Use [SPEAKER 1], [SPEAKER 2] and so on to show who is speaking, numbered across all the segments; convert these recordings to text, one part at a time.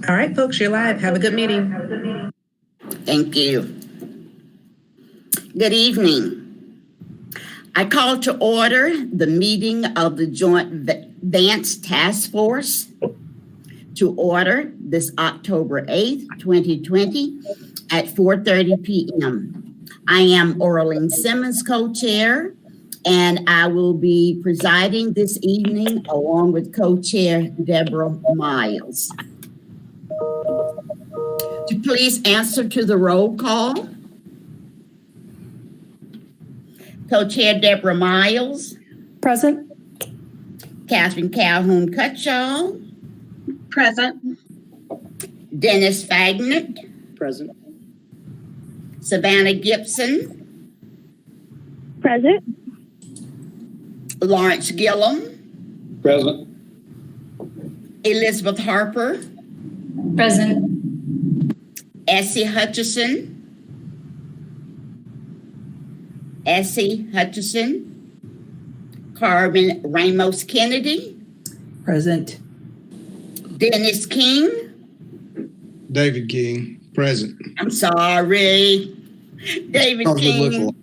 [SPEAKER 1] All right, folks, you're live. Have a good meeting.
[SPEAKER 2] Thank you. Good evening. I call to order the meeting of the Joint Vance Task Force to order this October 8th, 2020 at 4:30 p.m. I am Orlean Simmons, co-chair, and I will be presiding this evening along with co-chair Deborah Miles. To please answer to the roll call. Co-chair Deborah Miles.
[SPEAKER 3] Present.
[SPEAKER 2] Catherine Calhoun Cutshall.
[SPEAKER 3] Present.
[SPEAKER 2] Dennis Fagnet.
[SPEAKER 4] Present.
[SPEAKER 2] Savannah Gibson.
[SPEAKER 3] Present.
[SPEAKER 2] Lawrence Gillum.
[SPEAKER 4] Present.
[SPEAKER 2] Elizabeth Harper.
[SPEAKER 3] Present.
[SPEAKER 2] Essie Hutchison. Carmen Ramos Kennedy.
[SPEAKER 1] Present.
[SPEAKER 2] Dennis King.
[SPEAKER 4] David King. Present.
[SPEAKER 2] I'm sorry. David
[SPEAKER 4] Oh, good
[SPEAKER 2] King.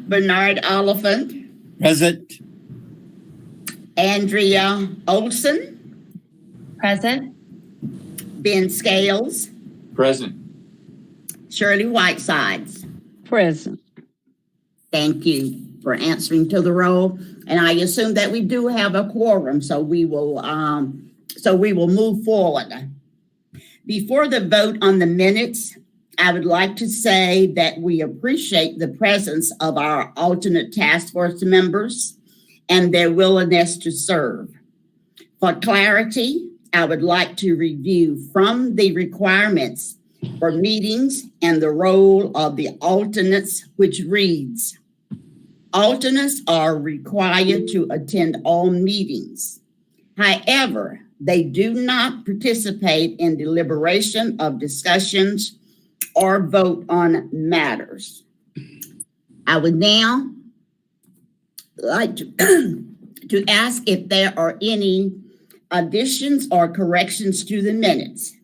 [SPEAKER 2] Bernard Oliphant.
[SPEAKER 4] Present.
[SPEAKER 2] Andrea Olson.
[SPEAKER 3] Present.
[SPEAKER 2] Ben Scales.
[SPEAKER 4] Present.
[SPEAKER 2] Shirley Whitesides.
[SPEAKER 3] Present.
[SPEAKER 2] Thank you for answering to the roll. And I assume that we do have a quorum, so we will move forward. Before the vote on the minutes, I would like to say that we appreciate the presence of our alternate task force members and their willingness to serve. For clarity, I would like to review from the requirements for meetings and the role of the alternates, which reads, alternates are required to attend all meetings. However, they do not participate in deliberation of discussions or vote on matters. I would now like to ask if there are any additions or corrections to the minutes.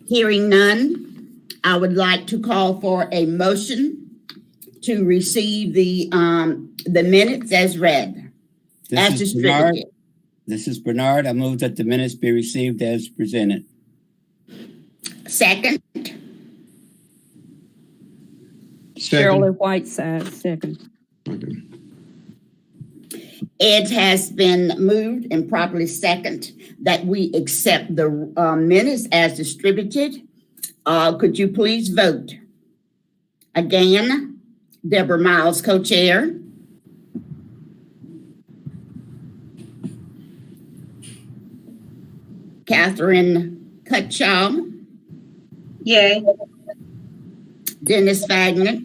[SPEAKER 2] Hearing none, I would like to call for a motion to receive the minutes as read, as distributed.
[SPEAKER 5] This is Bernard. I move that the minutes be received as presented.
[SPEAKER 2] Second.
[SPEAKER 3] Shirley Whiteside, second.
[SPEAKER 4] Okay.
[SPEAKER 2] It has been moved and properly second that we accept the minutes as distributed. Could you please vote? Again, Deborah Miles, co-chair. Catherine Cutshall.
[SPEAKER 3] Yay.
[SPEAKER 2] Dennis Fagnet.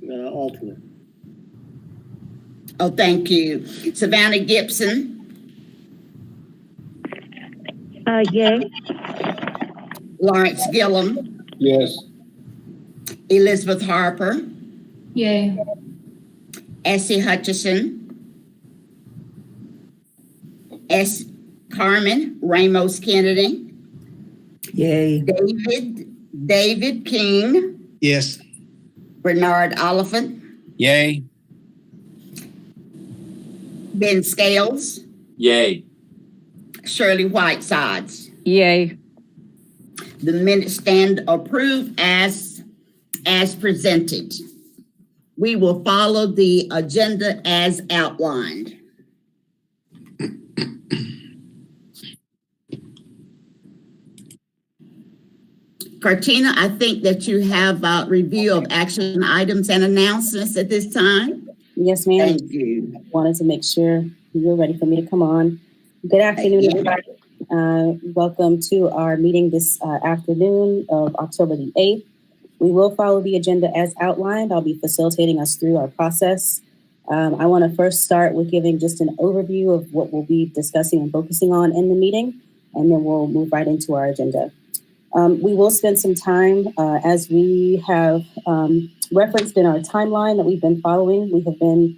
[SPEAKER 4] Alternate.
[SPEAKER 2] Oh, thank you. Savannah Gibson.
[SPEAKER 3] Yay.
[SPEAKER 2] Lawrence Gillum.
[SPEAKER 4] Yes.
[SPEAKER 2] Elizabeth Harper.
[SPEAKER 3] Yay.
[SPEAKER 2] Essie Hutchison. Carmen Ramos Kennedy.
[SPEAKER 1] Yay.
[SPEAKER 2] David King.
[SPEAKER 4] Yes.
[SPEAKER 2] Bernard Oliphant.
[SPEAKER 5] Yay.
[SPEAKER 2] Ben Scales.
[SPEAKER 4] Yay.
[SPEAKER 2] Shirley Whitesides.
[SPEAKER 3] Yay.
[SPEAKER 2] The minutes stand approved as presented. We will follow the agenda as outlined. Cartina, I think that you have a review of action items and announcements at this time.
[SPEAKER 6] Yes, ma'am.
[SPEAKER 2] Thank you.
[SPEAKER 6] Wanted to make sure you were ready for me to come on. Good afternoon, everybody. Welcome to our meeting this afternoon of October the 8th. We will follow the agenda as outlined. I'll be facilitating us through our process. I want to first start with giving just an overview of what we'll be discussing and focusing on in the meeting, and then we'll move right into our agenda. We will spend some time, as we have referenced in our timeline that we've been following. We have been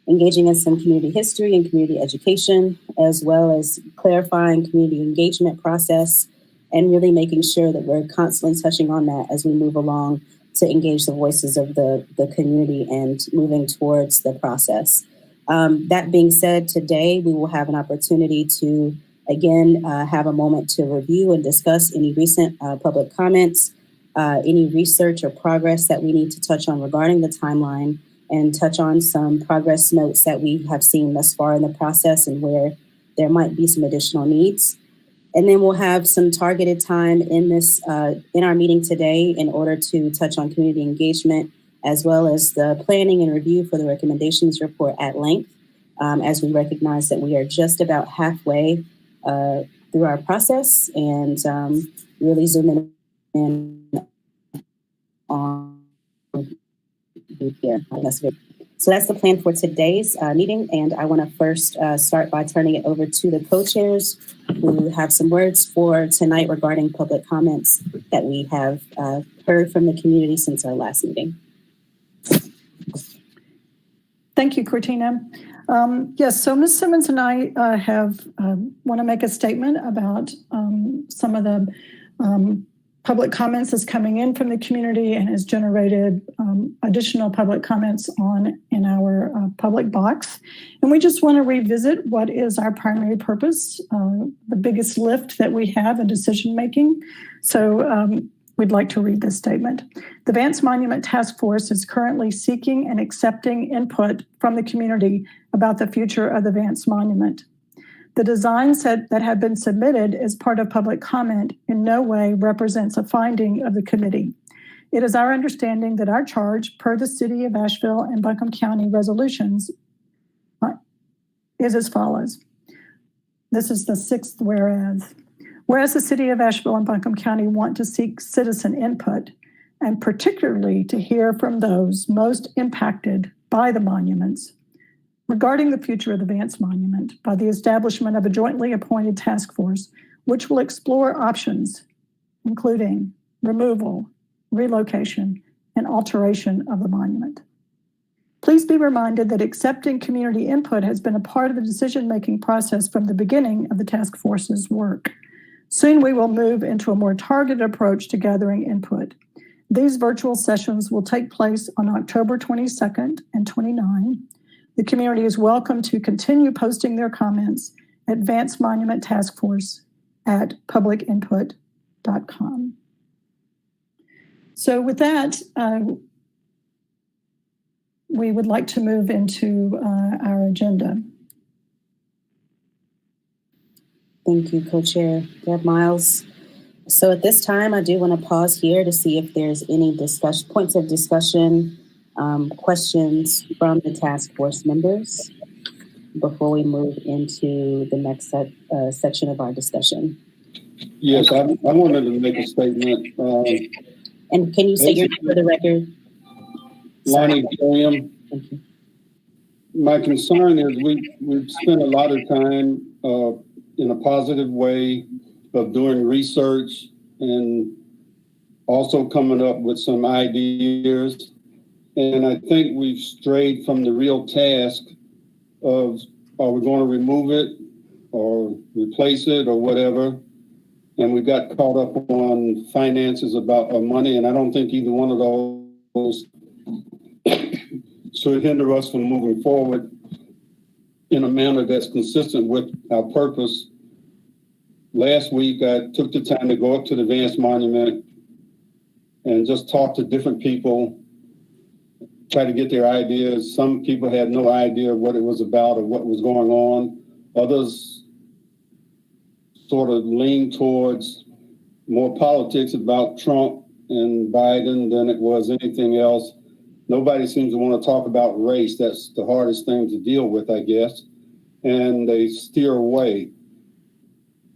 [SPEAKER 6] engaging in some community history and community education, as well as clarifying community engagement process, and really making sure that we're constantly touching on that as we move along to engage the voices of the community and moving towards the process. That being said, today we will have an opportunity to, again, have a moment to review and discuss any recent public comments, any research or progress that we need to touch on regarding the timeline, and touch on some progress notes that we have seen thus far in the process and where there might be some additional needs. And then we'll have some targeted time in this in our meeting today in order to touch on community engagement, as well as the planning and review for the recommendations report at length, as we recognize that we are just about halfway through our process, and really zooming in on here. So that's the plan for today's meeting, and I want to first start by turning it over to the co-chairs who have some words for tonight regarding public comments that we have heard from the community since our last meeting.
[SPEAKER 7] Thank you, Cortina. Yes, so Ms. Simmons and I want to make a statement about some of the public comments that's coming in from the community and has generated additional public comments in our public box. And we just want to revisit what is our primary purpose, the biggest lift that we have in decision making. So we'd like to read this statement. The Vance Monument Task Force is currently seeking and accepting input from the community about the future of the Vance Monument. The designs that have been submitted as part of public comment in no way represents a finding of the committee. It is our understanding that our charge, per the City of Asheville and Buncombe County resolutions, is as follows. This is the sixth whereas. Whereas the City of Asheville and Buncombe County want to seek citizen input, and particularly to hear from those most impacted by the monuments, regarding the future of the Vance Monument by the establishment of a jointly appointed task force, which will explore options, including removal, relocation, and alteration of the monument. Please be reminded that accepting community input has been a part of the decision-making process from the beginning of the task force's work. Soon we will move into a more targeted approach to gathering input. These virtual sessions will take place on October 22nd and 29. The community is welcome to continue posting their comments at Vance Monument Task Force at publicinput.com. So with that, we would like to move into our agenda.
[SPEAKER 6] Thank you, Co-Chair Deb Miles. So at this time, I do want to pause here to see if there's any points of discussion, questions from the task force members before we move into the next section of our discussion.
[SPEAKER 8] Yes, I wanted to make a statement.
[SPEAKER 6] And can you say your name for the record?
[SPEAKER 8] Lonnie Gilliam.
[SPEAKER 6] Thank you.
[SPEAKER 8] My concern is we've spent a lot of time in a positive way of doing research and also coming up with some ideas. And I think we've strayed from the real task of, are we going to remove it or replace it or whatever? And we got caught up on finances about our money. And I don't think either one of those should hinder us from moving forward in a manner that's consistent with our purpose. Last week, I took the time to go up to the Vance Monument and just talk to different people, try to get their ideas. Some people had no idea what it was about or what was going on. Others sort of leaned towards more politics about Trump and Biden than it was anything else. Nobody seems to want to talk about race. That's the hardest thing to deal with, I guess. And they steer away.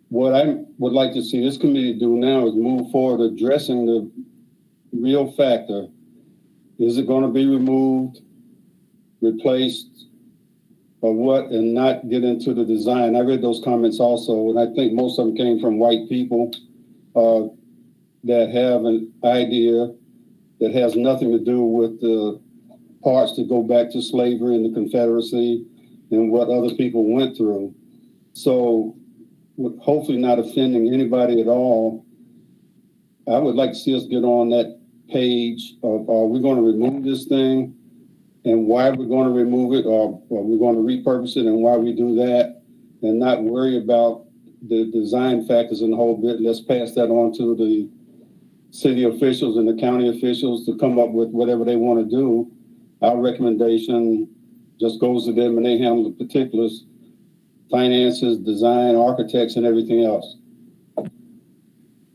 [SPEAKER 8] What I would like to see this committee do now is move forward addressing the real factor. Is it going to be removed, replaced, or what, and not get into the design? I read those comments also, and I think most of them came from white people that have an idea that has nothing to do with the parts that go back to slavery and the Confederacy and what other people went through. So, with hopefully not offending anybody at all, I would like to see us get on that page of, are we going to remove this thing and why we're going to remove it, or we're going to repurpose it and why we do that, and not worry about the design factors and the whole bit. Let's pass that on to the city officials and the county officials to come up with whatever they want to do. Our recommendation just goes to them and they handle the particulars, finances, design, architects, and everything else.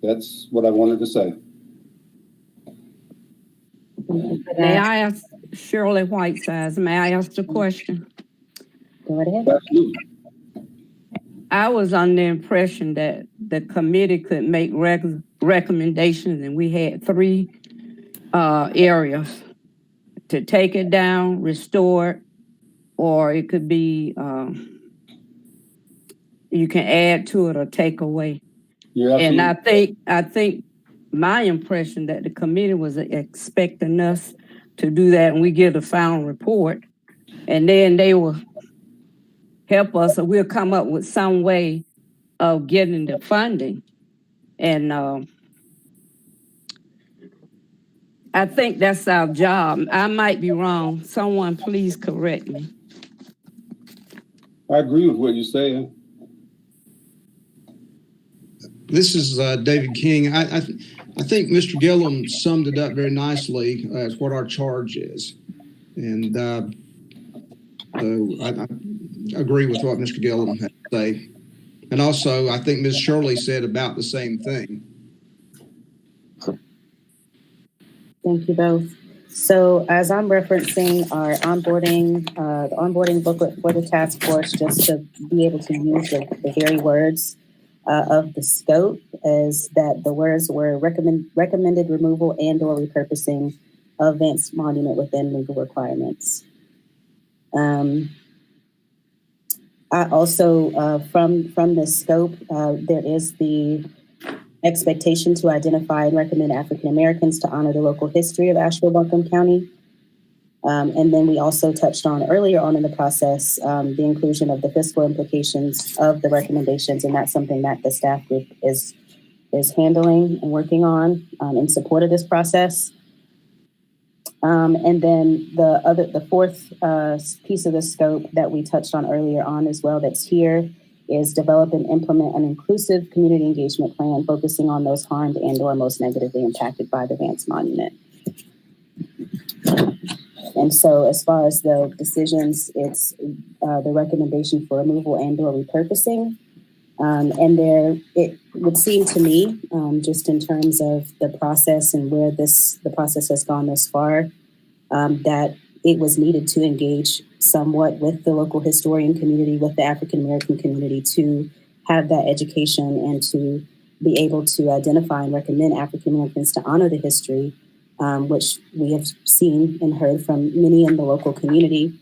[SPEAKER 8] That's what I wanted to say.
[SPEAKER 3] May I ask Shirley Whitesides, may I ask a question?
[SPEAKER 6] Go right ahead.
[SPEAKER 8] Absolutely.
[SPEAKER 3] I was under the impression that the committee could make recommendations, and we had 3 areas: to take it down, restore it, or it could be you can add to it or take away.
[SPEAKER 8] Yeah,
[SPEAKER 3] And I think my impression that the committee was expecting us to do that, and we get a final report, and then they will help us, or we'll come up with some way of getting the funding. And I think that's our job. I might be wrong. Someone please correct me.
[SPEAKER 8] I agree with what you're saying.
[SPEAKER 9] This is David King. I think Mr. Gillum summed it up very nicely as what our charge is. And so I agree with what Mr. Gillum had to say. And also, I think Ms. Shirley said about the same thing.
[SPEAKER 6] Thank you both. So as I'm referencing our onboarding, the onboarding booklet for the task force, just to be able to use the very words of the scope, is that the words were recommended removal and or repurposing of Vance Monument within legal requirements. I also, from this scope, there is the expectation to identify and recommend African Americans to honor the local history of Asheville-Buncombe County. And then we also touched on earlier on in the process, the inclusion of the fiscal implications of the recommendations. And that's something that the staff group is handling and working on in support of this process. And then the fourth piece of the scope that we touched on earlier on as well that's here is develop and implement an inclusive community engagement plan focusing on those harmed and or most negatively impacted by the Vance Monument. And so as far as the decisions, it's the recommendation for removal and or repurposing. And there, it would seem to me, just in terms of the process and where the process has gone this far, that it was needed to engage somewhat with the local historian community, with the African American community, to have that education and to be able to identify and recommend African Americans to honor the history, which we have seen and heard from many in the local community.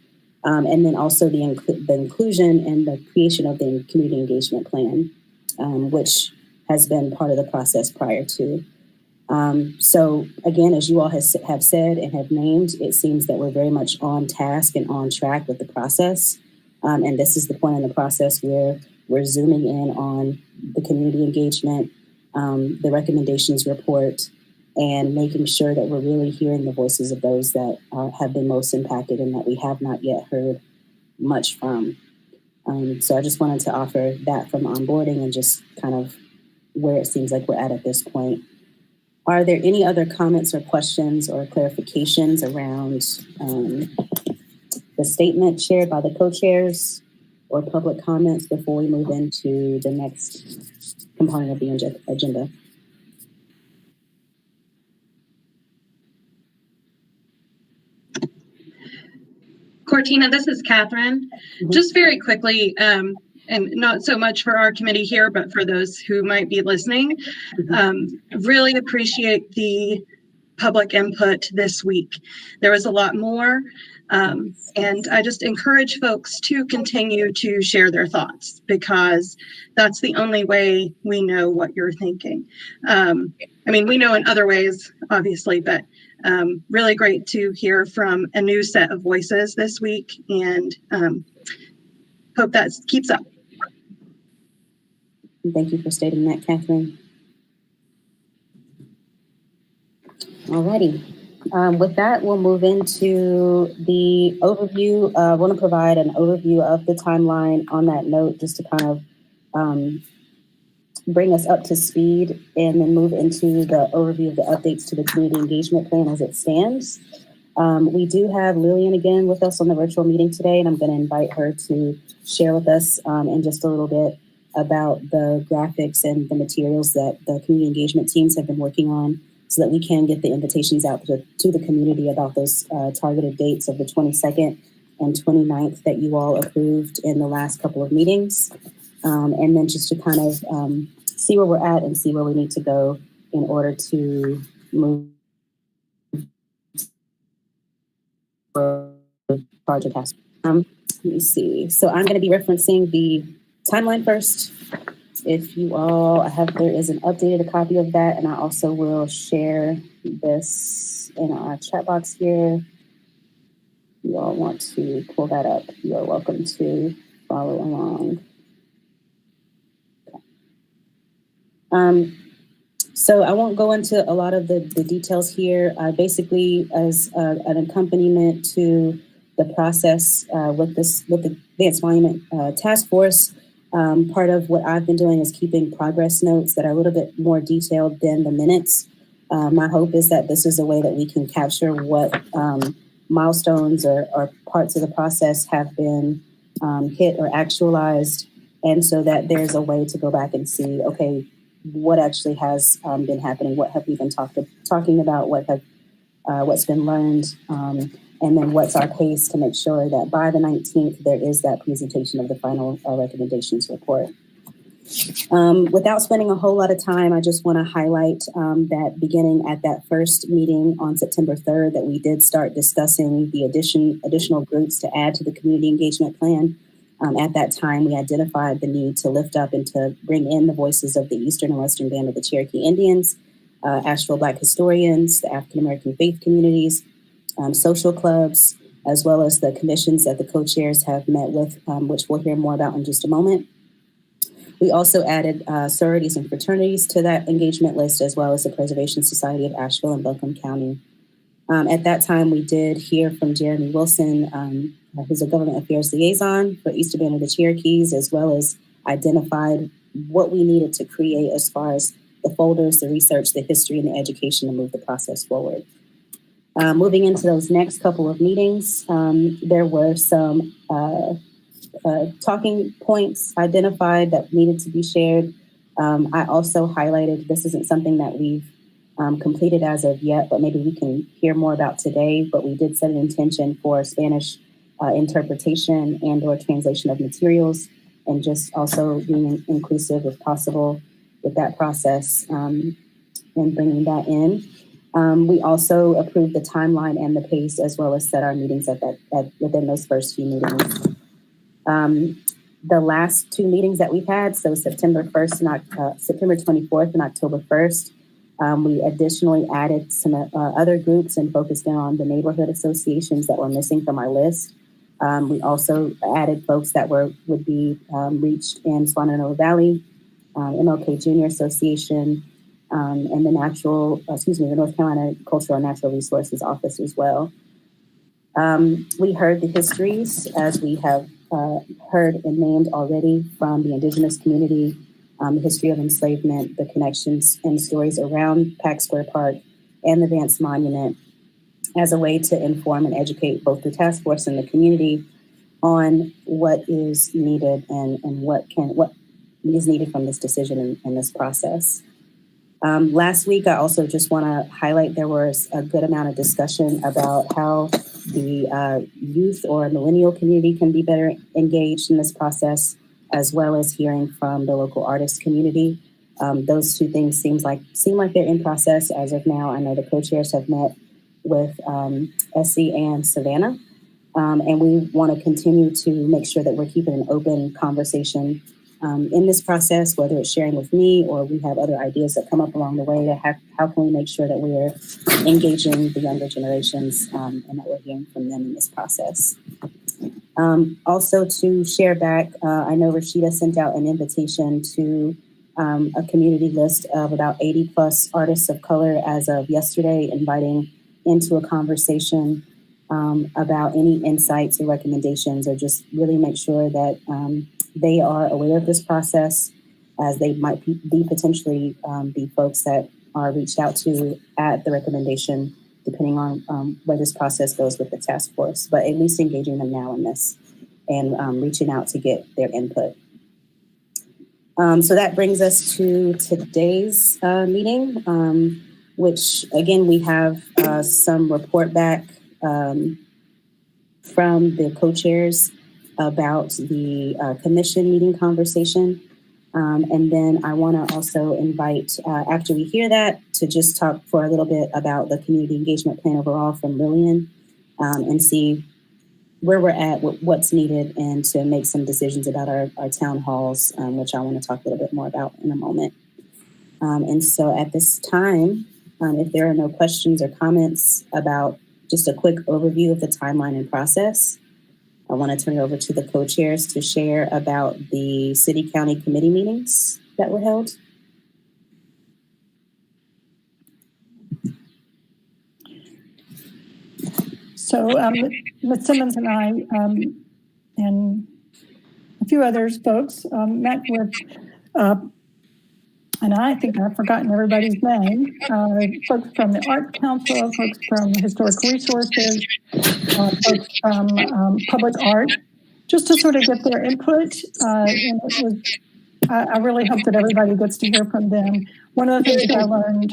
[SPEAKER 6] And then also the inclusion and the creation of the community engagement plan, which has been part of the process prior to. So again, as you all have said and have named, it seems that we're very much on task and on track with the process. And this is the point in the process where we're zooming in on the community engagement, the recommendations report, and making sure that we're really hearing the voices of those that have been most impacted and that we have not yet heard much from. So I just wanted to offer that from onboarding and just kind of where it seems like we're at this point. Are there any other comments or questions or clarifications around the statement shared by the co-chairs or public comments before we move into the next component of the agenda?
[SPEAKER 10] Cortina, this is Catherine. Just very quickly, and not so much for our committee here, but for those who might be listening, really appreciate the public input this week. There was a lot more, and I just encourage folks to continue to share their thoughts, because that's the only way we know what you're thinking. I mean, we know in other ways, obviously, but really great to hear from a new set of voices this week, and hope that keeps up.
[SPEAKER 6] Thank you for stating that, Catherine. Alrighty. With that, we'll move into the overview. I want to provide an overview of the timeline on that note, just to kind of bring us up to speed, and then move into the overview of the updates to the community engagement plan as it stands. We do have Lillian again with us on the virtual meeting today, and I'm going to invite her to share with us in just a little bit about the graphics and the materials that the community engagement teams have been working on, so that we can get the invitations out to the community about those targeted dates of the 22nd and 29th that you all approved in the last couple of meetings. And then just to kind of see where we're at and see where we need to go in order to move project task. Let me see. So I'm going to be referencing the timeline first. If you all there is an updated copy of that, and I also will share this in our chat box here. You all want to pull that up, you are welcome to follow along. Okay. So I won't go into a lot of the details here. Basically, as an accompaniment to the process with the Vance Monument Task Force, part of what I've been doing is keeping progress notes that are a little bit more detailed than the minutes. My hope is that this is a way that we can capture what milestones or parts of the process have been hit or actualized, and so that there's a way to go back and see, okay, what actually has been happening, what have we been talking about, what's been learned, and then what's our pace to make sure that by the 19th, there is that presentation of the final recommendations report. Without spending a whole lot of time, I just want to highlight that beginning at that first meeting on September 3rd, that we did start discussing the additional groups to add to the community engagement plan. At that time, we identified the need to lift up and to bring in the voices of the Eastern and Western Band of the Cherokee Indians, Asheville Black historians, the African American faith communities, social clubs, as well as the commissions that the co-chairs have met with, which we'll hear more about in just a moment. We also added sororities and fraternities to that engagement list, as well as the Preservation Society of Asheville and Buncombe County. At that time, we did hear from Jeremy Wilson, who's a government affairs liaison for Eastern Band of the Cherokees, as well as identified what we needed to create as far as the folders, the research, the history, and the education to move the process forward. Moving into those next couple of meetings, there were some talking points identified that needed to be shared. I also highlighted, this isn't something that we've completed as of yet, but maybe we can hear more about today, but we did set an intention for Spanish interpretation and or translation of materials, and just also being inclusive if possible with that process and bringing that in. We also approved the timeline and the pace, as well as set our meetings within those first few meetings. The last two meetings that we've had, so September 24th and October 1st, we additionally added some other groups and focused in on the neighborhood associations that were missing from our list. We also added folks that would be reached in Swananoa Valley, MLK Junior Association, and the North Carolina Cultural and Natural Resources Office as well. We heard the histories, as we have heard and named already, from the Indigenous community, the history of enslavement, the connections and stories around Pack Square Park and the Vance Monument, as a way to inform and educate both the task force and the community on what is needed and what is needed from this decision in this process. Last week, I also just want to highlight there was a good amount of discussion about how the youth or millennial community can be better engaged in this process, as well as hearing from the local artist community. Those two things seem like they're in process as of now. I know the co-chairs have met with Essie and Savannah, and we want to continue to make sure that we're keeping an open conversation in this process, whether it's sharing with me or we have other ideas that come up along the way. How can we make sure that we're engaging the younger generations and that we're hearing from them in this process? Also, to share back, I know Rashida sent out an invitation to a community list of about 80 plus artists of color as of yesterday, inviting into a conversation about any insights or recommendations, or just really make sure that they are aware of this process, as they might be potentially be folks that are reached out to at the recommendation, depending on where this process goes with the task force, but at least engaging them now in this and reaching out to get their input. So that brings us to today's meeting, which again, we have some report back from the co-chairs about the commission meeting conversation. And then I want to also invite, after we hear that, to just talk for a little bit about the community engagement plan overall from Lillian, and see where we're at, what's needed, and to make some decisions about our town halls, which I want to talk a little bit more about in a moment. And so at this time, if there are no questions or comments about just a quick overview of the timeline and process, I want to turn it over to the co-chairs to share about the city-county committee meetings that were held.
[SPEAKER 7] So Ms. Simmons and I and a few others folks met with, and I think I've forgotten everybody's name, folks from the Arts Council, folks from Historic Resources, folks from Public Art, just to sort of get their input. And it was, I really hope that everybody gets to hear from them. One of the things that I learned,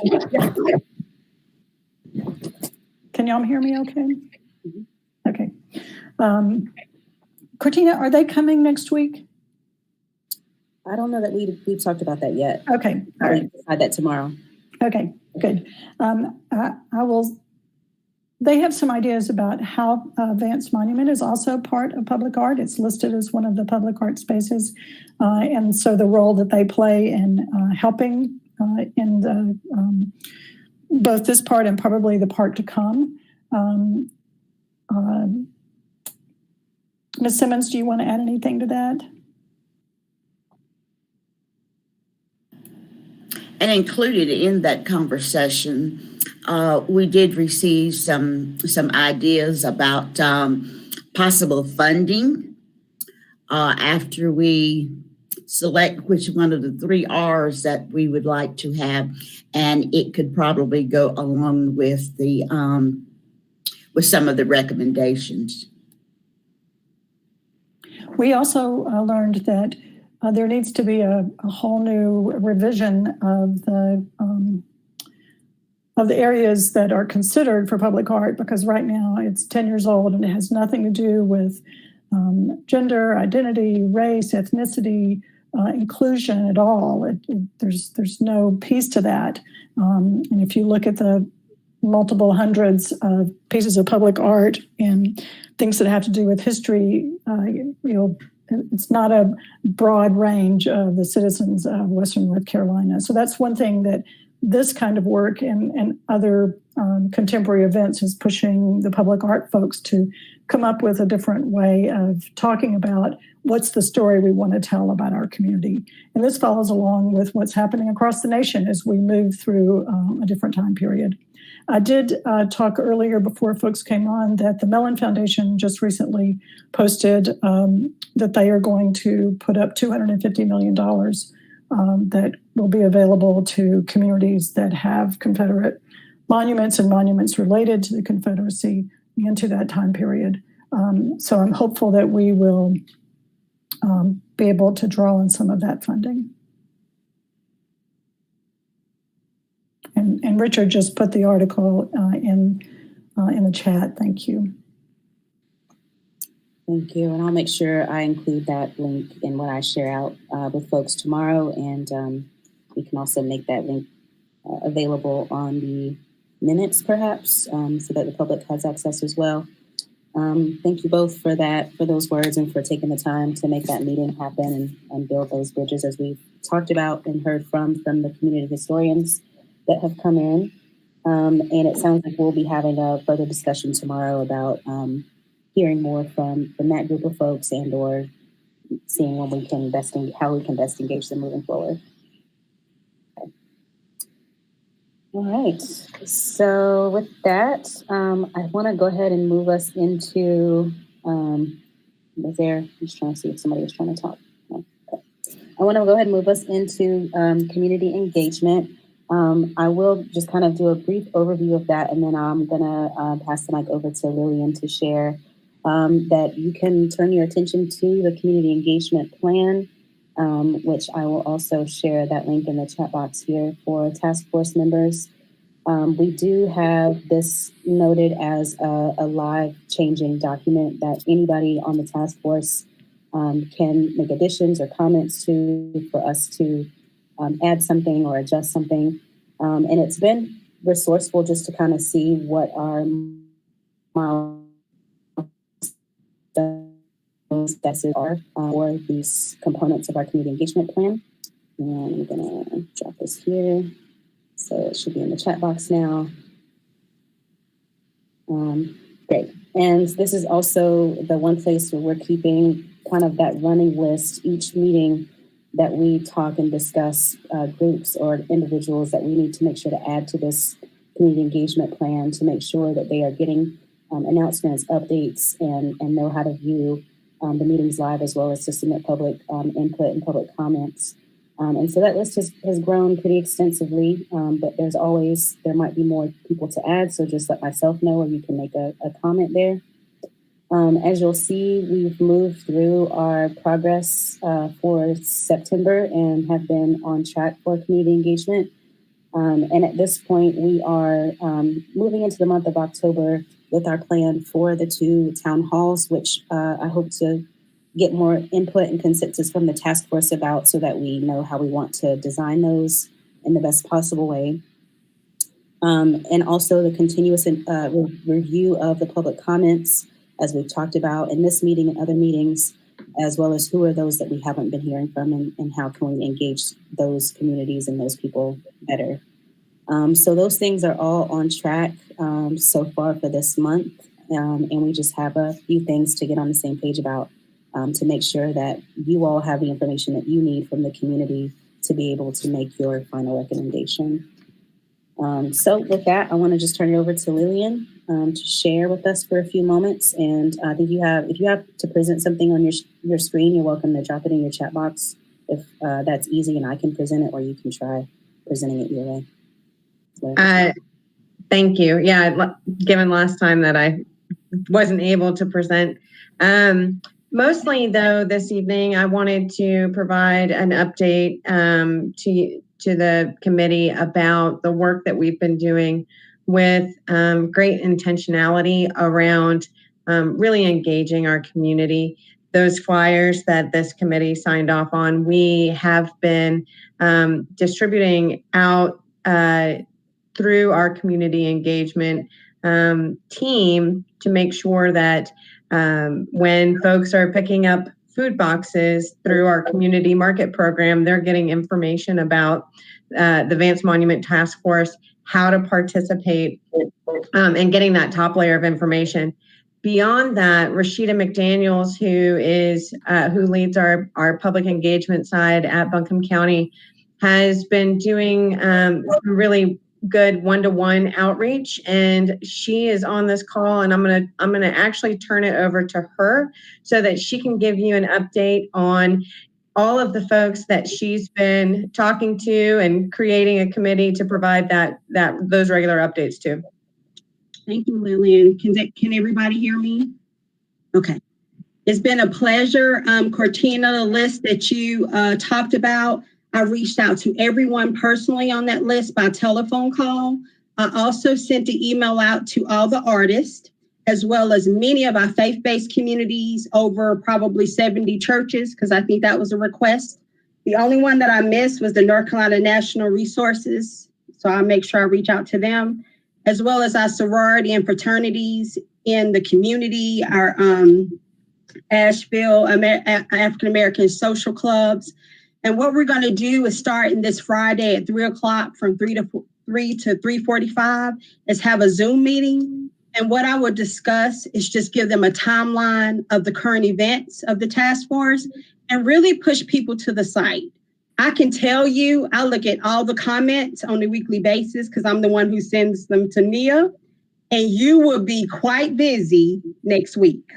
[SPEAKER 7] can y'all hear me okay? Okay. Cortina, are they coming next week?
[SPEAKER 6] I don't know that we've talked about that yet.
[SPEAKER 7] Okay. All right.
[SPEAKER 6] We'll decide that tomorrow.
[SPEAKER 7] Okay, good. I will. They have some ideas about how Vance Monument is also part of public art. It's listed as one of the public art spaces. And so the role that they play in helping in the, both this part and probably the part to come. Ms. Simmons, do you want to add anything to that?
[SPEAKER 2] And included in that conversation, we did receive some ideas about possible funding after we select which one of the 3 R's that we would like to have, and it could probably go along with the with some of the recommendations. We
[SPEAKER 7] also learned that there needs to be a whole new revision of the areas that are considered for public art, because right now it's 10 years old and it has nothing to do with gender, identity, race, ethnicity, inclusion at all. There's no piece to that. And if you look at the multiple hundreds of pieces of public art and things that have to do with history, it's not a broad range of the citizens of Western North Carolina. So that's one thing that this kind of work and other contemporary events is pushing the public art folks to come up with a different way of talking about what's the story we want to tell about our community. And this follows along with what's happening across the nation as we move through a different time period. I did talk earlier before folks came on that the Mellon Foundation just recently posted that they are going to put up $250 million that will be available to communities that have Confederate monuments and monuments related to the Confederacy into that time period. So I'm hopeful that we will be able to draw on some of that funding. And Richard just put the article in the chat. Thank you.
[SPEAKER 6] Thank you. And I'll make sure I include that link in what I share out with folks tomorrow. And we can also make that link available on the minutes, perhaps, so that the public has access as well. Thank you both for those words, and for taking the time to make that meeting happen and build those bridges, as we've talked about and heard from the community historians that have come in. And it sounds like we'll be having a further discussion tomorrow about hearing more from that group of folks, and or seeing when we can how we can best engage them moving forward. Okay. All right. So with that, I want to go ahead and move us into. I'm just trying to see if somebody was trying to talk. No. Okay. I want to go ahead and move us into community engagement. I will just kind of do a brief overview of that, and then I'm going to pass the mic over to Lillian to share that you can turn your attention to the community engagement plan, which I will also share that link in the chat box here for task force members. We do have this noted as a live changing document that anybody on the task force can make additions or comments to, for us to add something or adjust something. And it's been resourceful just to kind of see what our milestones are for these components of our community engagement plan. And I'm gonna drop this here. So it should be in the chat box now. Great. And this is also the one place where we're keeping kind of that running list each meeting that we talk and discuss groups or individuals that we need to make sure to add to this community engagement plan, to make sure that they are getting announcements, updates, and know how to view the meetings live, as well as to submit public input and public comments. And so that list has grown pretty extensively, but there might be more people to add. So just let myself know, or you can make a comment there. As you'll see, we've moved through our progress for September and have been on track for community engagement. And at this point, we are moving into the month of October with our plan for the 2 town halls, which I hope to get more input and consensus from the task force about, so that we know how we want to design those in the best possible way. And also the continuous review of the public comments, as we've talked about in this meeting and other meetings, as well as who are those that we haven't been hearing from, and how can we engage those communities and those people better. So those things are all on track so far for this month. And we just have a few things to get on the same page about, to make sure that you all have the information that you need from the community to be able to make your final recommendation. So with that, I want to just turn it over to Lillian to share with us for a few moments. And I think if you have to present something on your screen, you're welcome to drop it in your chat box if that's easy, and I can present it, or you can try presenting it your way.
[SPEAKER 11] Thank you. Yeah, given last time that I wasn't able to present. Mostly, though, this evening, I wanted to provide an update to the committee about the work that we've been doing with great intentionality around really engaging our community. Those flyers that this committee signed off on, we have been distributing out through our community engagement team to make sure that when folks are picking up food boxes through our community market program, they're getting information about the Vance Monument Task Force, how to participate, and getting that top layer of information. Beyond that, Rashida McDaniels, who leads our public engagement side at Buncombe County, has been doing really good one-to-one outreach, and she is on this call, and I'm gonna actually turn it over to her so that she can give you an update on all of the folks that she's been talking to and creating a committee to provide those regular updates to.
[SPEAKER 12] Thank you, Lillian. Can everybody hear me? Okay. It's been a pleasure, Cortina, the list that you talked about. I reached out to everyone personally on that list by telephone call. I also sent the email out to all the artists, as well as many of our faith-based communities, over probably 70 churches, because I think that was a request. The only one that I missed was the North Carolina National Resources. So I'll make sure I reach out to them, as well as our sorority and fraternities in the community, our Asheville African American social clubs. And what we're going to do is starting this Friday at 3:00 from 3 to 3:45 is have a Zoom meeting. And what I would discuss is just give them a timeline of the current events of the task force and really push people to the site. I can tell you, I look at all the comments on a weekly basis because I'm the one who sends them to Nia, and you will be quite busy next week.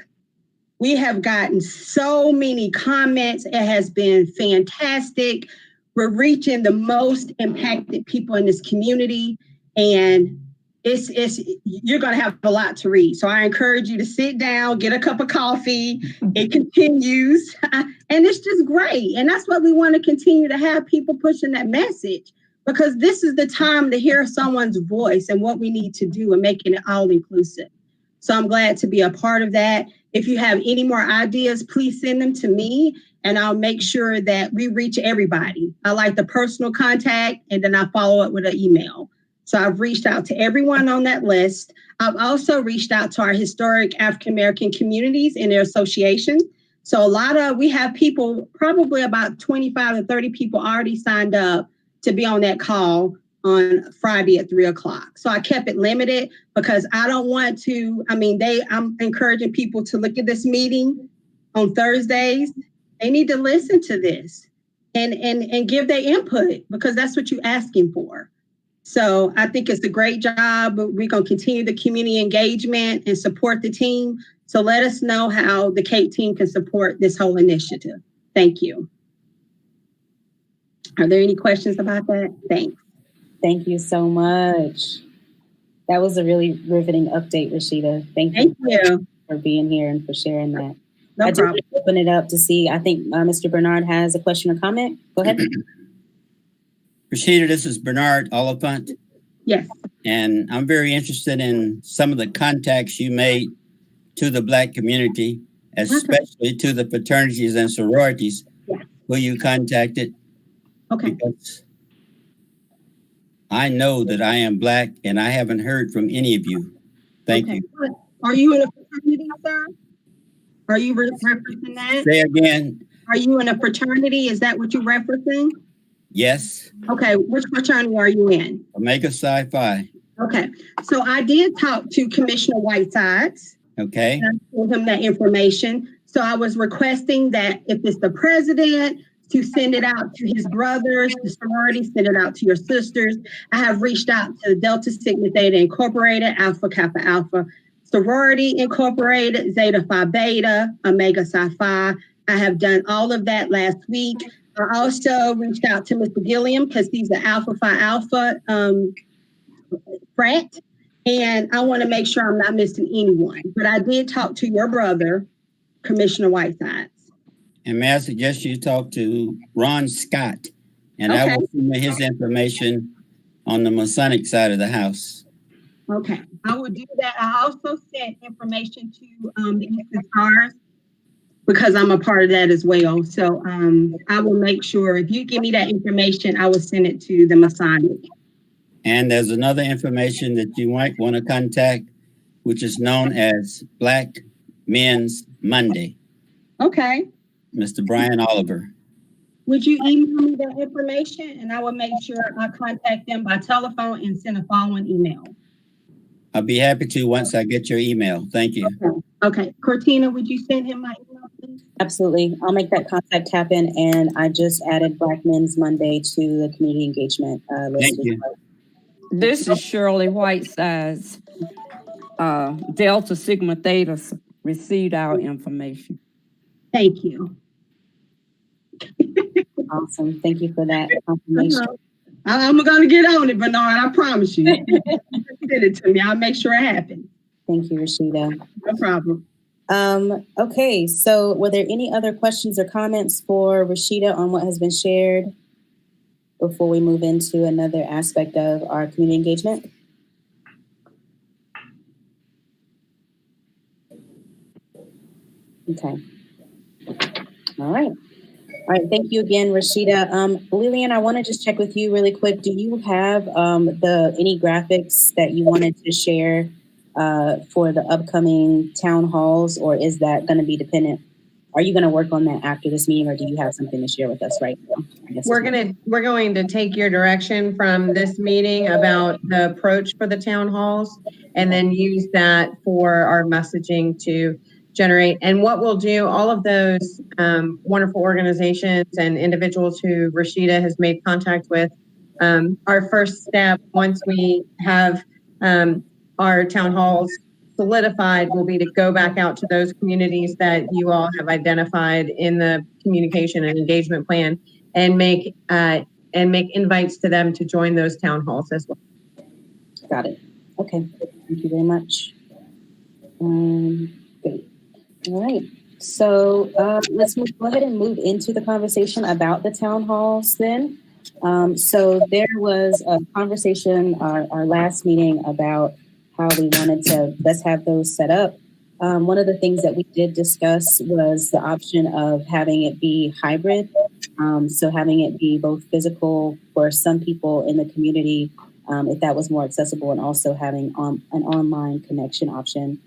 [SPEAKER 12] We have gotten so many comments. It has been fantastic. We're reaching the most impacted people in this community, and you're going to have a lot to read. So I encourage you to sit down, get a cup of coffee. It continues, and it's just great. And that's what we want to continue to have, people pushing that message, because this is the time to hear someone's voice and what we need to do and making it all inclusive. So I'm glad to be a part of that. If you have any more ideas, please send them to me, and I'll make sure that we reach everybody. I like the personal contact, and then I follow up with an email. So I've reached out to everyone on that list. I've also reached out to our historic African-American communities and their associations. So we have people, probably about 25 to 30 people already signed up to be on that call on Friday at 3:00. So I kept it limited because I don't want to, I'm encouraging people to look at this meeting on Thursdays. They need to listen to this and give their input, because that's what you're asking for. So I think it's a great job. We're going to continue the community engagement and support the team. So let us know how the CAPE team can support this whole initiative. Thank you. Are there any questions about that? Thanks.
[SPEAKER 6] Thank you so much. That was a really riveting update, Rashida. Thank you for being here and for sharing that.
[SPEAKER 12] No problem.
[SPEAKER 6] Just open it up to see. I think Mr. Bernard has a question or comment. Go ahead.
[SPEAKER 5] Rashida, this is Bernard Oliphant.
[SPEAKER 12] Yes.
[SPEAKER 5] And I'm very interested in some of the contacts you made to the Black community, especially to the fraternities and sororities who you contacted.
[SPEAKER 12] Okay.
[SPEAKER 5] Because I know that I am Black and I haven't heard from any of you. Thank you.
[SPEAKER 12] Are you in a fraternity, sir? Are you referencing that?
[SPEAKER 5] Say again.
[SPEAKER 12] Are you in a fraternity? Is that what you're referencing?
[SPEAKER 5] Yes.
[SPEAKER 12] Okay. Which fraternity are you in?
[SPEAKER 5] Omega Psi Phi.
[SPEAKER 12] Okay. So I did talk to Commissioner Whitesides.
[SPEAKER 5] Okay.
[SPEAKER 12] And I told him that information. So I was requesting that if it's the president, to send it out to his brothers, the sorority, send it out to your sisters. I have reached out to the Delta Sigma Theta Incorporated, Alpha Kappa Alpha Sorority Incorporated, Zeta Phi Beta, Omega Psi Phi. I have done all of that last week. I also reached out to Mr. Gilliam because he's the Alpha Phi Alpha frat. And I want to make sure I'm not missing anyone. But I did talk to your brother, Commissioner Whitesides.
[SPEAKER 5] And may I suggest you talk to Ron Scott, and
[SPEAKER 12] Okay.
[SPEAKER 5] I will send you his information on the Masonic side of the house.
[SPEAKER 12] Okay, I will do that. I also sent information to the SSRs because I'm a part of that as well. So I will make sure if you give me that information, I will send it to the Masonic.
[SPEAKER 5] And there's another information that you might want to contact, which is known as Black Men's Monday.
[SPEAKER 12] Okay.
[SPEAKER 5] Mr. Brian Oliver.
[SPEAKER 12] Would you email me that information, and I will make sure I contact them by telephone and send a following email?
[SPEAKER 5] I'll be happy to once I get your email. Thank you.
[SPEAKER 12] Okay. Cortina, would you send him my email, please?
[SPEAKER 6] Absolutely. I'll make that contact happen. And I just added Black Men's Monday to the community engagement list.
[SPEAKER 5] Thank you.
[SPEAKER 3] This is Shirley Whitesides. Delta Sigma Theta received our information.
[SPEAKER 12] Thank you.
[SPEAKER 6] Awesome. Thank you for that confirmation.
[SPEAKER 12] I'm going to get on it, Bernard. I promise you. Send it to me. I'll make sure it happens.
[SPEAKER 6] Thank you, Rashida.
[SPEAKER 12] No problem.
[SPEAKER 6] Okay, so were there any other questions or comments for Rashida on what has been shared before we move into another aspect of our community engagement? Okay. All right. All right, thank you again, Rashida. Lillian, I want to just check with you really quick. Do you have any graphics that you wanted to share for the upcoming town halls, or is that going to be dependent? Are you going to work on that after this meeting, or do you have something to share with us right now?
[SPEAKER 11] We're going to take your direction from this meeting about the approach for the town halls, and then use that for our messaging to generate. And what we'll do, all of those wonderful organizations and individuals who Rashida has made contact with, our first step once we have our town halls solidified will be to go back out to those communities that you all have identified in the communication and engagement plan, and make invites to them to join those town halls as well.
[SPEAKER 6] Got it. Okay. Thank you very much. Great. All right. So let's go ahead and move into the conversation about the town halls then. So there was a conversation our last meeting about how we wanted to let's have those set up. One of the things that we did discuss was the option of having it be hybrid. So having it be both physical for some people in the community, if that was more accessible, and also having an online connection option.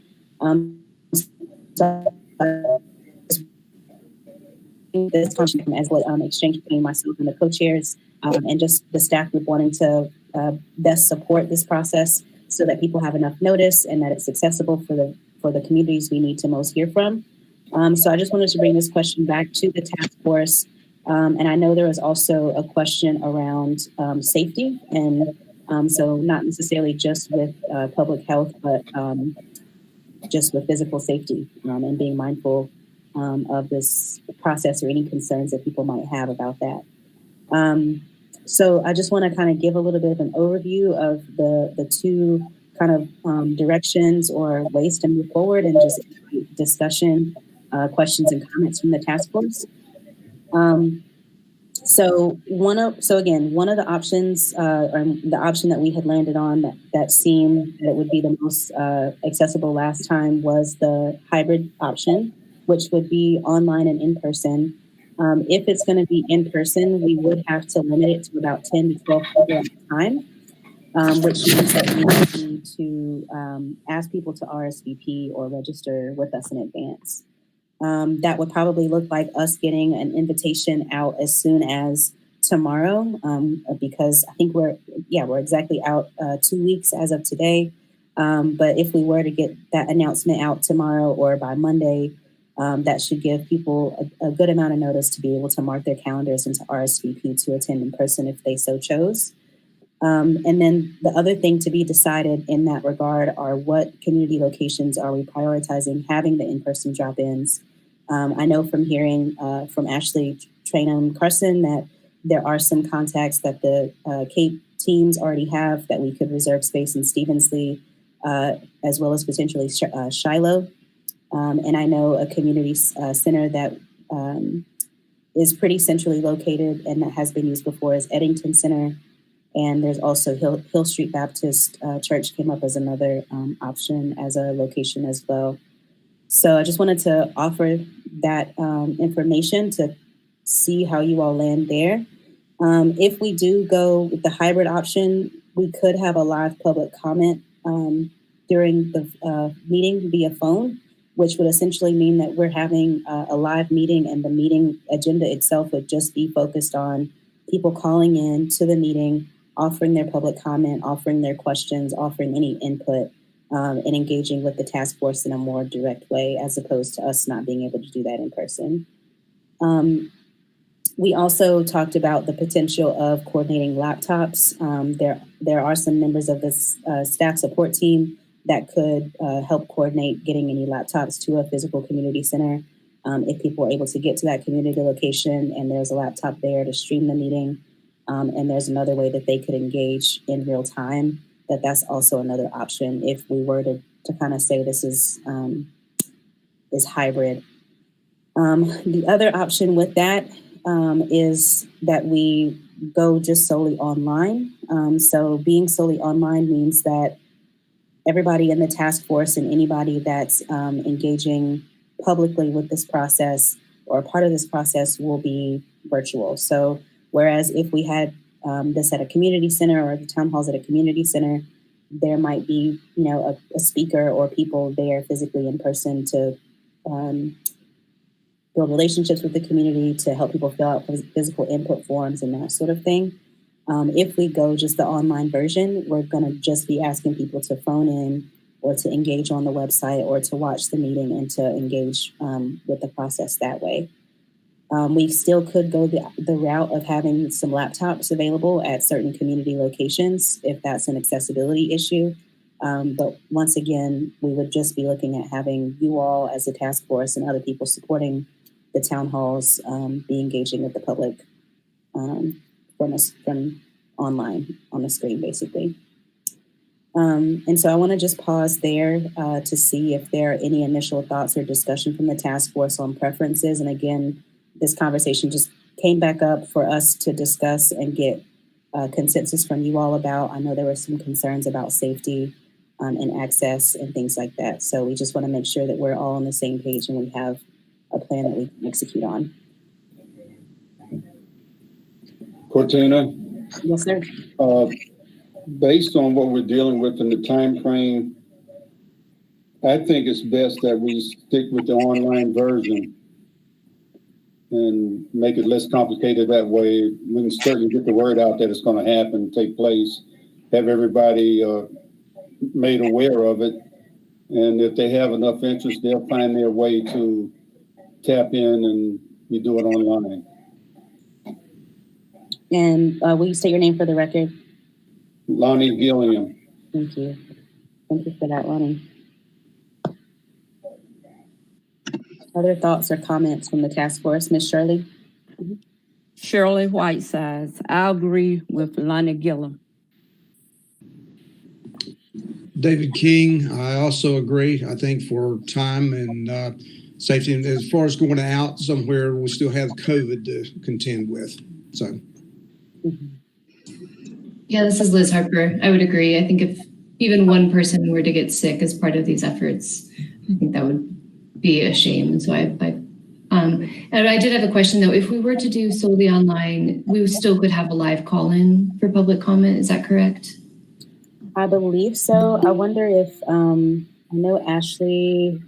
[SPEAKER 6] This conversation as an exchange between myself and the co-chairs, and just the staff group wanting to best support this process so that people have enough notice and that it's accessible for the communities we need to most hear from. So I just wanted to bring this question back to the task force. And I know there was also a question around safety, and so not necessarily just with public health, but just with physical safety and being mindful of this process or any concerns that people might have about that. So I just want to kind of give a little bit of an overview of the two kind of directions or ways to move forward, and just discussion, questions and comments from the task force. So one of the options, or the option that we had landed on that seemed that it would be the most accessible last time, was the hybrid option, which would be online and in person. If it's going to be in person, we would have to limit it to about 10 to 12 people at a time, which means that we would need to ask people to RSVP or register with us in advance. That would probably look like us getting an invitation out as soon as tomorrow, because I think we're exactly out 2 weeks as of today. But if we were to get that announcement out tomorrow or by Monday, that should give people a good amount of notice to be able to mark their calendars and to RSVP to attend in person if they so chose. And then the other thing to be decided in that regard are what community locations are we prioritizing having the in-person drop-ins. I know from hearing from Ashley Trainham Carson that there are some contacts that the Cape teams already have that we could reserve space in Stephensley, as well as potentially Shiloh. And I know a community center that is pretty centrally located and that has been used before is Eddington Center. And there's also Hill Street Baptist Church came up as another option as a location as well. So I just wanted to offer that information to see how you all land there. If we do go with the hybrid option, we could have a live public comment during the meeting via phone, which would essentially mean that we're having a live meeting, and the meeting agenda itself would just be focused on people calling in to the meeting, offering their public comment, offering their questions, offering any input, and engaging with the task force in a more direct way, as opposed to us not being able to do that in person. We also talked about the potential of coordinating laptops. There are some members of this staff support team that could help coordinate getting any laptops to a physical community center. If people are able to get to that community location and there's a laptop there to stream the meeting, and there's another way that they could engage in real time, that's also another option if we were to kind of say this is hybrid. The other option with that is that we go just solely online. So being solely online means that everybody in the task force and anybody that's engaging publicly with this process or part of this process will be virtual. So whereas if we had this at a community center or the town halls at a community center, there might be, a speaker or people there physically in person to build relationships with the community, to help people fill out physical input forms and that sort of thing. If we go just the online version, we're going to just be asking people to phone in or to engage on the website or to watch the meeting and to engage with the process that way. We still could go the route of having some laptops available at certain community locations if that's an accessibility issue. But once again, we would just be looking at having you all as a task force and other people supporting the town halls be engaging with the public from online on the screen, basically. And so I want to just pause there to see if there are any initial thoughts or discussion from the task force on preferences. And again, this conversation just came back up for us to discuss and get consensus from you all about. I know there were some concerns about safety and access and things like that. So we just want to make sure that we're all on the same page and we have a plan that we can execute on.
[SPEAKER 8] Cortina?
[SPEAKER 6] Yes, sir.
[SPEAKER 8] Based on what we're dealing with in the time frame, I think it's best that we stick with the online version and make it less complicated that way. We can certainly get the word out that it's going to happen, take place, have everybody made aware of it. And if they have enough interest, they'll find their way to tap in and we do it online.
[SPEAKER 6] And will you state your name for the record?
[SPEAKER 8] Lonnie Gilliam.
[SPEAKER 6] Thank you. Thank you for that, Lonnie. Other thoughts or comments from the task force? Ms. Shirley?
[SPEAKER 3] Shirley Whitesides. I agree with Lonnie Gillum.
[SPEAKER 9] David King, I also agree. I think for time and safety, and as far as going out somewhere, we still have COVID to contend with. So.
[SPEAKER 13] Yeah, this is Liz Harper. I would agree. I think if even one person were to get sick as part of these efforts, I think that would be a shame. And so and I did have a question though. If we were to do solely online, we still could have a live call-in for public comment. Is that correct?
[SPEAKER 6] I believe so. I wonder if, I know Ashley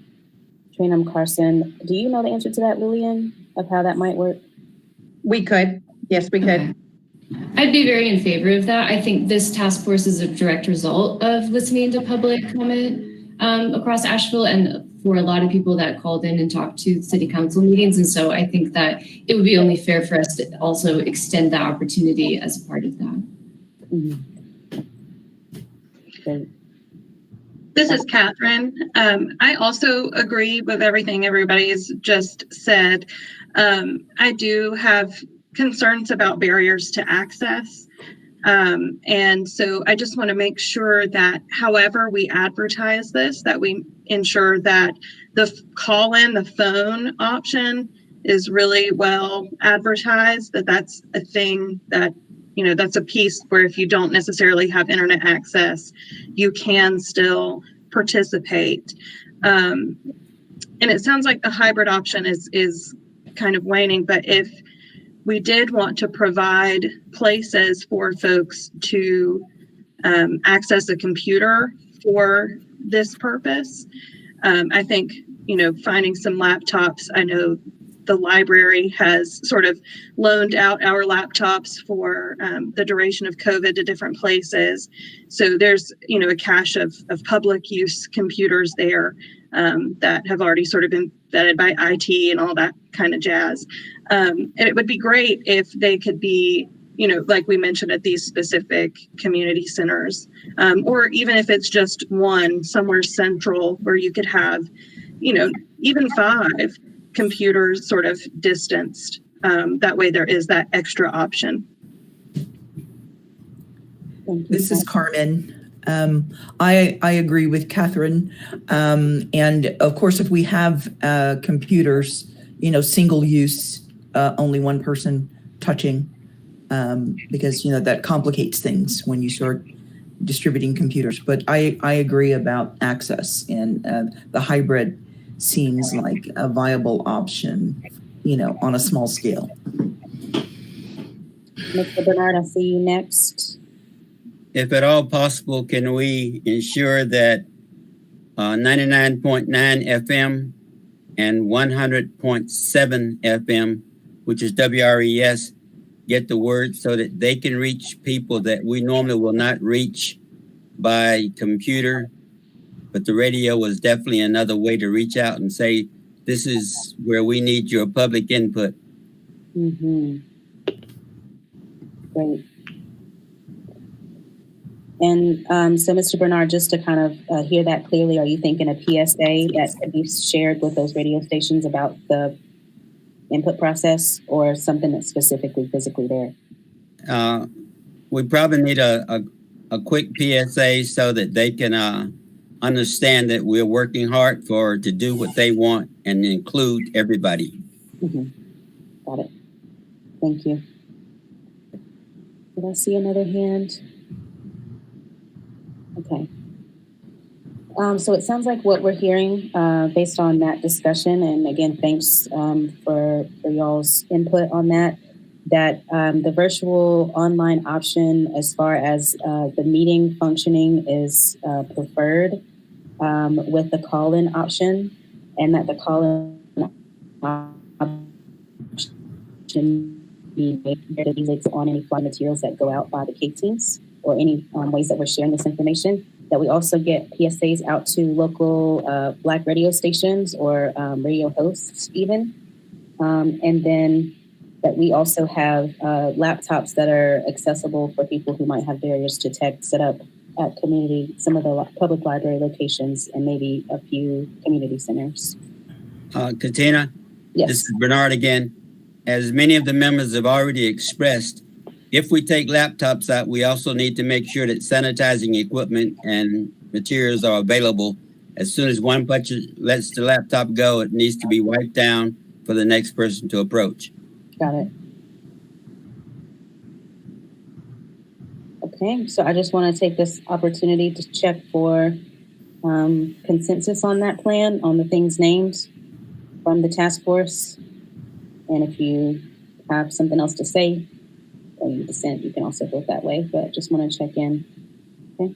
[SPEAKER 6] Trainum Carson, do you know the answer to that, Lillian, of how that might work?
[SPEAKER 11] We could. Yes, we could.
[SPEAKER 13] Okay. I'd be very in favor of that. I think this task force is a direct result of listening to public comment across Asheville and for a lot of people that called in and talked to city council meetings. And so I think that it would be only fair for us to also extend that opportunity as a part of that.
[SPEAKER 6] Mm-hmm. Great.
[SPEAKER 10] This is Catherine. I also agree with everything everybody's just said. I do have concerns about barriers to access. And so I just want to make sure that however we advertise this, that we ensure that the call-in, the phone option is really well advertised, that that's a thing that, that's a piece where if you don't necessarily have internet access, you can still participate. And it sounds like the hybrid option is kind of waning, but if we did want to provide places for folks to access a computer for this purpose, I think, finding some laptops. I know the library has sort of loaned out our laptops for the duration of COVID to different places. So there's, a cache of public use computers there that have already sort of been vetted by IT and all that kind of jazz. And it would be great if they could be, like we mentioned at these specific community centers, or even if it's just one somewhere central where you could have, even 5 computers sort of distanced. That way there is that extra option.
[SPEAKER 1] This is Carmen. I agree with Catherine. And of course, if we have computers, single use, only one person touching, because, that complicates things when you start distributing computers. But I agree about access, and the hybrid seems like a viable option on a small scale.
[SPEAKER 6] Mr. Bernard, I see you next.
[SPEAKER 5] If at all possible, can we ensure that 99.9 FM and 100.7 FM, which is WRES, get the word so that they can reach people that we normally will not reach by computer? But the radio is definitely another way to reach out and say, this is where we need your public input.
[SPEAKER 6] Mm-hmm. Great. And so, Mr. Bernard, just to kind of hear that clearly, are you thinking a PSA that could be shared with those radio stations about the input process, or something that's specifically physically there?
[SPEAKER 5] We probably need a quick PSA so that they can understand that we're working hard to do what they want and include everybody.
[SPEAKER 6] Mm-hmm. Got it. Thank you. Did I see another hand? Okay. So it sounds like what we're hearing based on that discussion, and again, thanks for y'all's input on that, the virtual online option as far as the meeting functioning is preferred with the call-in option, and that the call-in option be made on any flight materials that go out by the Cape teams, or any ways that we're sharing this information, that we also get PSAs out to local Black radio stations or radio hosts even. And then that we also have laptops that are accessible for people who might have barriers to tech set up at some of the public library locations, and maybe a few community centers.
[SPEAKER 5] Katina,
[SPEAKER 6] yes.
[SPEAKER 5] This is Bernard again. As many of the members have already expressed, if we take laptops out, we also need to make sure that sanitizing equipment and materials are available. As soon as one lets the laptop go, it needs to be wiped down for the next person to approach.
[SPEAKER 6] Got it. Okay, so I just want to take this opportunity to check for consensus on that plan, on the things named from the task force. And if you have something else to say, or you dissent, you can also vote that way, but just want to check in. Okay.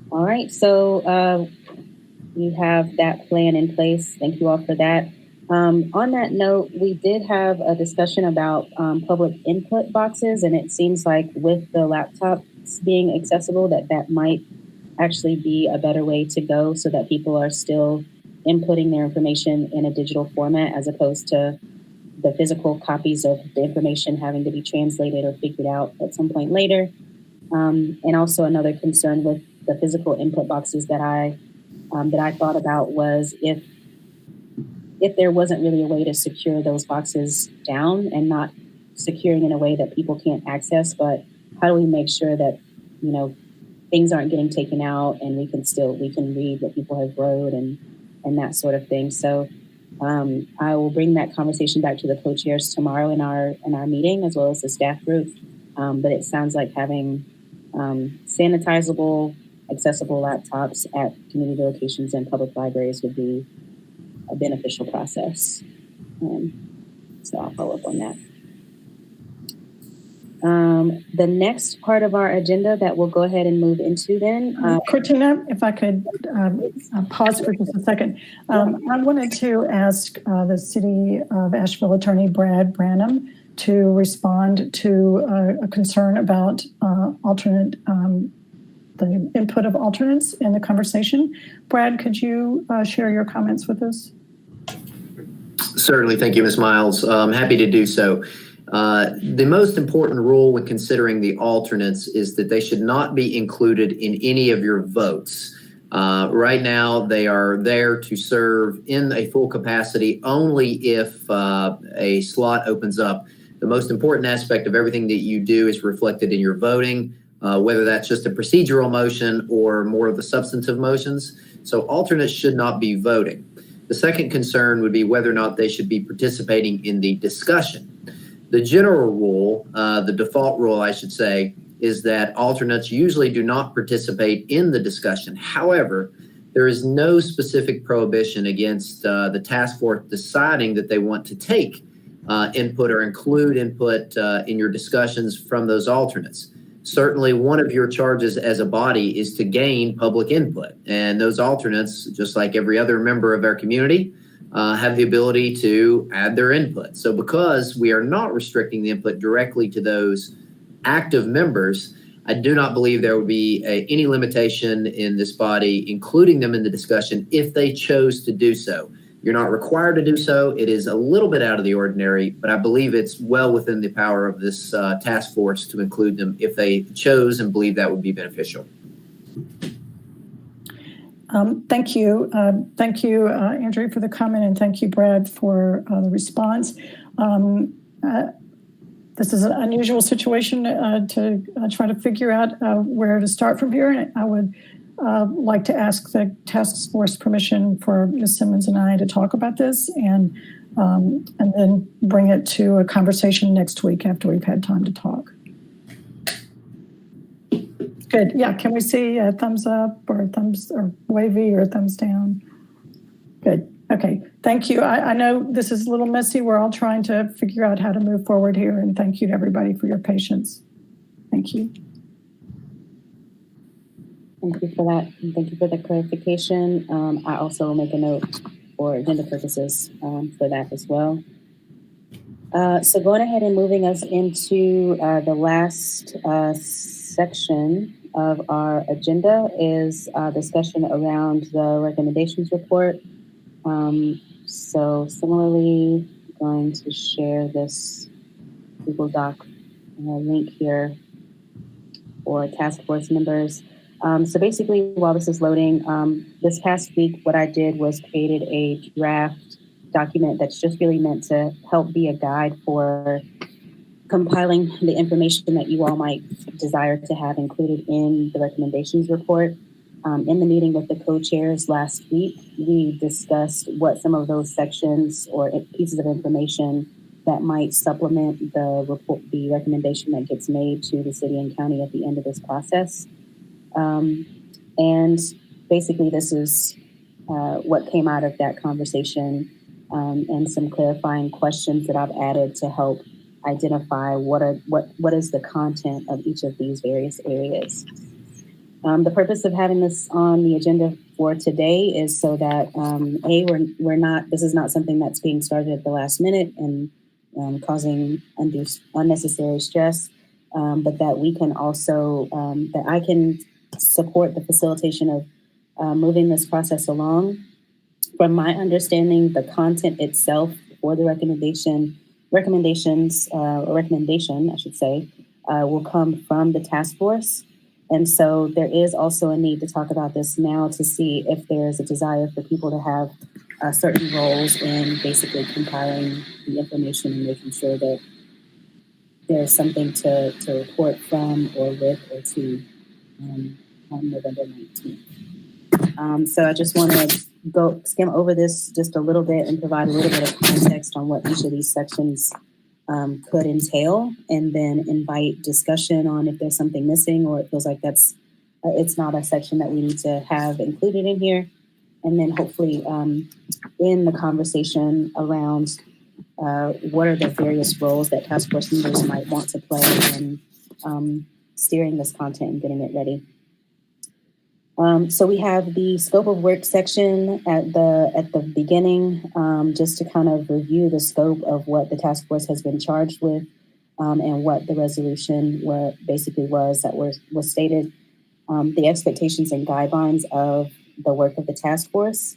[SPEAKER 6] All right, so you have that plan in place. Thank you all for that. On that note, we did have a discussion about public input boxes, and it seems like with the laptops being accessible, that might actually be a better way to go, so that people are still inputting their information in a digital format, as opposed to the physical copies of the information having to be translated or figured out at some point later. And also another concern with the physical input boxes that I thought about was if there wasn't really a way to secure those boxes down, and not securing in a way that people can't access, but how do we make sure that, things aren't getting taken out and we can read what people have wrote and that sort of thing. So I will bring that conversation back to the co-chairs tomorrow in our meeting, as well as the staff group. But it sounds like having sanitizable, accessible laptops at community locations and public libraries would be a beneficial process. So I'll follow up on that. The next part of our agenda that we'll go ahead and move into then.
[SPEAKER 7] Cortina, if I could pause for just a second. I wanted to ask the City of Asheville Attorney Brad Branham to respond to a concern about the input of alternates in the conversation. Brad, could you share your comments with us?
[SPEAKER 14] Certainly. Thank you, Ms. Miles. I'm happy to do so. The most important rule when considering the alternates is that they should not be included in any of your votes. Right now, they are there to serve in a full capacity only if a slot opens up. The most important aspect of everything that you do is reflected in your voting, whether that's just a procedural motion or more of the substantive motions. So alternates should not be voting. The second concern would be whether or not they should be participating in the discussion. The general rule, the default rule, I should say, is that alternates usually do not participate in the discussion. However, there is no specific prohibition against the task force deciding that they want to take input or include input in your discussions from those alternates. Certainly, one of your charges as a body is to gain public input. And those alternates, just like every other member of our community, have the ability to add their input. So because we are not restricting the input directly to those active members, I do not believe there would be any limitation in this body, including them in the discussion if they chose to do so. You're not required to do so. It is a little bit out of the ordinary, but I believe it's well within the power of this task force to include them if they chose and believe that would be beneficial.
[SPEAKER 7] Thank you. Thank you, Andrew, for the comment, and thank you, Brad, for the response. This is an unusual situation to try to figure out where to start from here. And I would like to ask the task force permission for Ms. Simmons and I to talk about this and then bring it to a conversation next week after we've had time to talk. Good. Yeah. Can we see a thumbs up or thumbs or wavy or thumbs down? Good. Okay. Thank you. I know this is a little messy. We're all trying to figure out how to move forward here. And thank you to everybody for your patience. Thank you.
[SPEAKER 6] Thank you for that. And thank you for the clarification. I also will make a note for agenda purposes for that as well. So going ahead and moving us into the last section of our agenda is discussion around the recommendations report. So similarly, I'm going to share this Google Doc link here for task force members. So basically, while this is loading, this past week, what I did was created a draft document that's just really meant to help be a guide for compiling the information that you all might desire to have included in the recommendations report. In the meeting with the co-chairs last week, we discussed what some of those sections or pieces of information that might supplement the report, the recommendation that gets made to the city and county at the end of this process. And basically, this is what came out of that conversation and some clarifying questions that I've added to help identify what is the content of each of these various areas. The purpose of having this on the agenda for today is so that this is not something that's being started at the last minute and causing unnecessary stress, but that we can also that I can support the facilitation of moving this process along. From my understanding, the content itself for the recommendation, I should say, will come from the task force. And so there is also a need to talk about this now to see if there is a desire for people to have certain roles in basically compiling the information and making sure that there's something to report from or with or to on November 19th. So I just want to skim over this just a little bit and provide a little bit of context on what each of these sections could entail, and then invite discussion on if there's something missing or it feels like it's not a section that we need to have included in here. And then hopefully in the conversation around what are the various roles that task force members might want to play in steering this content and getting it ready. So we have the scope of work section at the beginning, just to kind of review the scope of what the task force has been charged with, and what the resolution basically was that was stated, the expectations and guidelines of the work of the task force.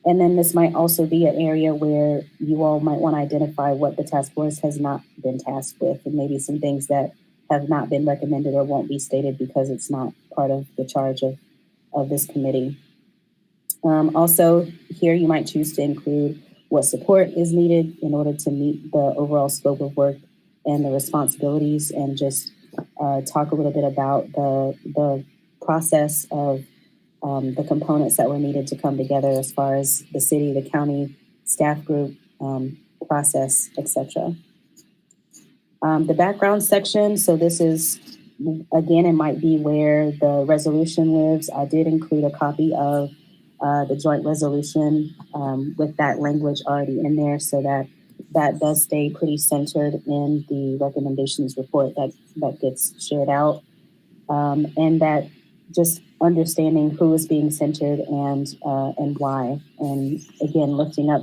[SPEAKER 6] And then this might also be an area where you all might want to identify what the task force has not been tasked with, and maybe some things that have not been recommended or won't be stated because it's not part of the charge of this committee. Also, here you might choose to include what support is needed in order to meet the overall scope of work and the responsibilities, and just talk a little bit about the process of the components that were needed to come together as far as the city, the county, staff group, process, etc. The background section, so this is, again, it might be where the resolution lives. I did include a copy of the joint resolution with that language already in there, so that does stay pretty centered in the recommendations report that gets shared out, and that just understanding who is being centered and why, and again lifting up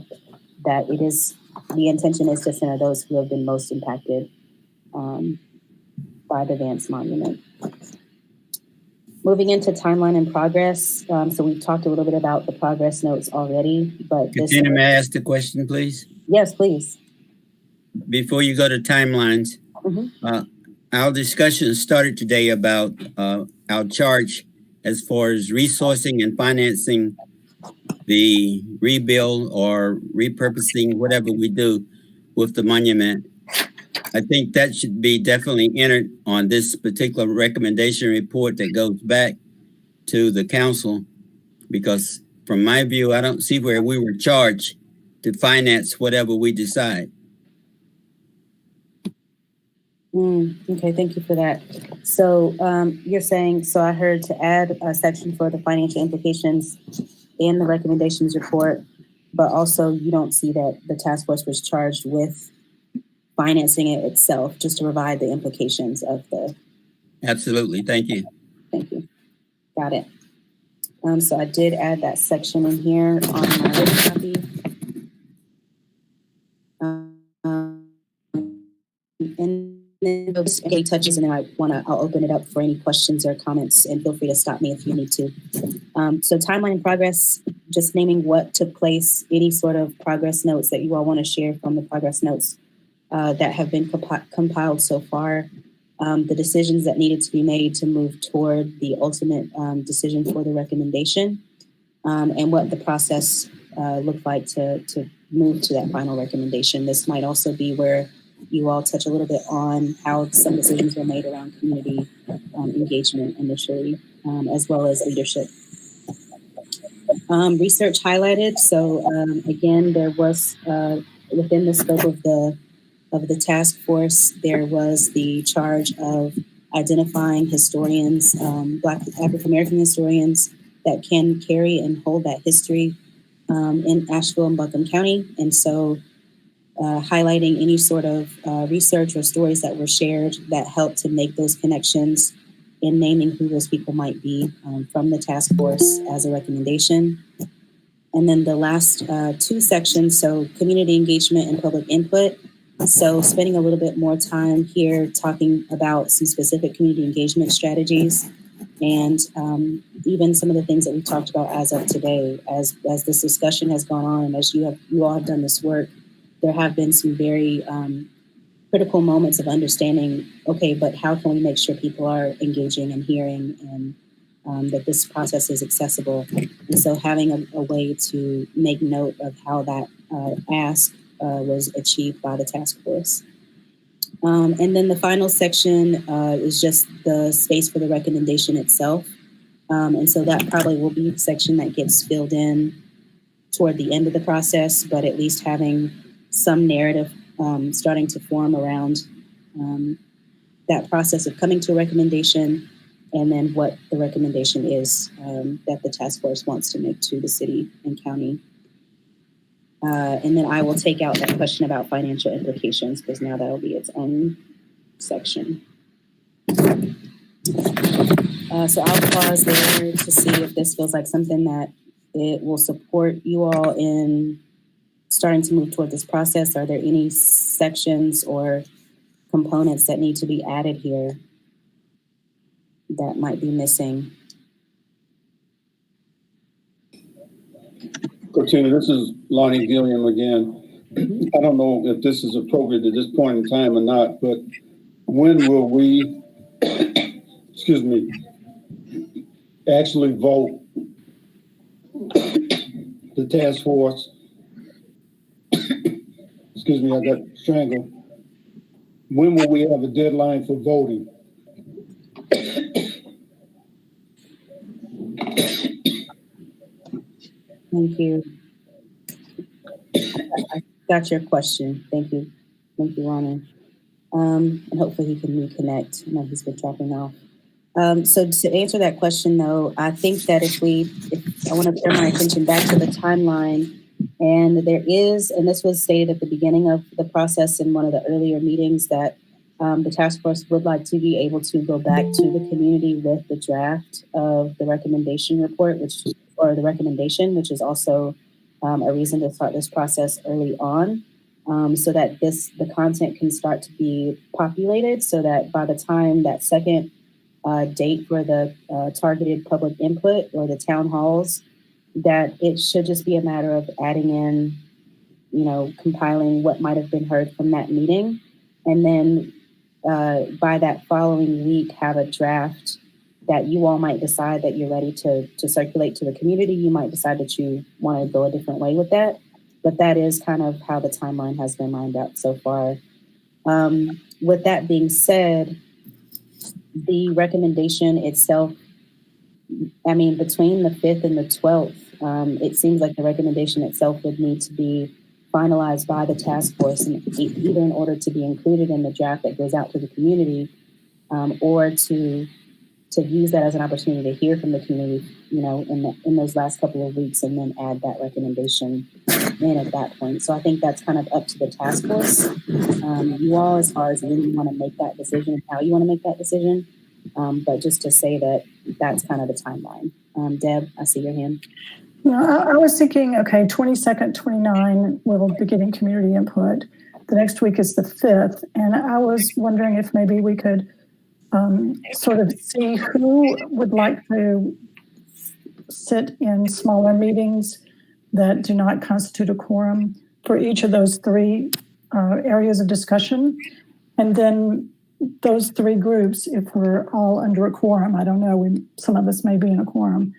[SPEAKER 6] that it is the intention is to center those who have been most impacted by the Vance Monument. Moving into timeline and progress. So we've talked a little bit about the progress notes already, but
[SPEAKER 5] Katina, may I ask the question, please?
[SPEAKER 6] Yes, please.
[SPEAKER 5] Before you go to timelines, our discussion started today about our charge as far as resourcing and financing the rebuild or repurposing, whatever we do with the monument. I think that should be definitely entered on this particular recommendation report that goes back to the council, because from my view, I don't see where we were charged to finance whatever we decide.
[SPEAKER 6] Okay, thank you for that. So you're saying, so I heard to add a section for the financial implications in the recommendations report, but also you don't see that the task force was charged with financing it itself, just to provide the implications of the.
[SPEAKER 5] Absolutely, thank you.
[SPEAKER 6] Thank you. Got it. So I did add that section in here on my written copy. And then those touches, and then I'll open it up for any questions or comments, and feel free to stop me if you need to. So timeline and progress, just naming what took place, any sort of progress notes that you all want to share from the progress notes that have been compiled so far, the decisions that needed to be made to move toward the ultimate decision for the recommendation, and what the process looked like to move to that final recommendation. This might also be where you all touch a little bit on how some decisions were made around community engagement initially, as well as leadership. Research highlighted. So again, there was within the scope of the task force, there was the charge of identifying historians, Black African American historians that can carry and hold that history in Asheville and Buncombe County. And so highlighting any sort of research or stories that were shared that helped to make those connections in naming who those people might be from the task force as a recommendation. And then the last two sections, so community engagement and public input. So spending a little bit more time here talking about some specific community engagement strategies, and even some of the things that we've talked about as of today. As this discussion has gone on, and as you all have done this work, there have been some very critical moments of understanding, okay, but how can we make sure people are engaging and hearing, and that this process is accessible? And so having a way to make note of how that ask was achieved by the task force. And then the final section is just the space for the recommendation itself. And so that probably will be the section that gets filled in toward the end of the process, but at least having some narrative starting to form around that process of coming to a recommendation, and then what the recommendation is that the task force wants to make to the city and county. And then I will take out that question about financial implications, because now that'll be its own section. So I'll pause there to see if this feels like something that it will support you all in starting to move toward this process. Are there any sections or components that need to be added here that might be missing?
[SPEAKER 8] Cortina, this is Lonnie Gilliam again. I don't know if this is appropriate at this point in time or not, but when will we, excuse me, actually vote the task force? Excuse me, I got strangled. When will we have a deadline for voting?
[SPEAKER 6] Thank you. I got your question. Thank you. Thank you, Ronnie. And hopefully he can reconnect. I know he's been dropping off. So to answer that question, though, I think that if I want to turn my attention back to the timeline, and there is, and this was stated at the beginning of the process in one of the earlier meetings, that the task force would like to be able to go back to the community with the draft of the recommendation report, or the recommendation, which is also a reason to start this process early on, so that the content can start to be populated, so that by the time that second date for the targeted public input or the town halls, that it should just be a matter of adding in, compiling what might have been heard from that meeting, and then by that following week have a draft that you all might decide that you're ready to circulate to the community. You might decide that you want to go a different way with that, but that is kind of how the timeline has been lined up so far. With that being said, the recommendation itself, between the 5th and the 12th, it seems like the recommendation itself would need to be finalized by the task force, and either in order to be included in the draft that goes out to the community, or to use that as an opportunity to hear from the community, in those last couple of weeks, and then add that recommendation in at that point. So I think that's kind of up to the task force. You all, as far as when you want to make that decision and how you want to make that decision. But just to say that that's kind of the timeline. Deb, I see your hand.
[SPEAKER 7] I was thinking, okay, 22nd, 29, we'll be getting community input. The next week is the 5th. And I was wondering if maybe we could sort of see who would like to sit in smaller meetings that do not constitute a quorum for each of those three areas of discussion. And then those three groups, if we're all under a quorum, I don't know, some of us may be in a quorum,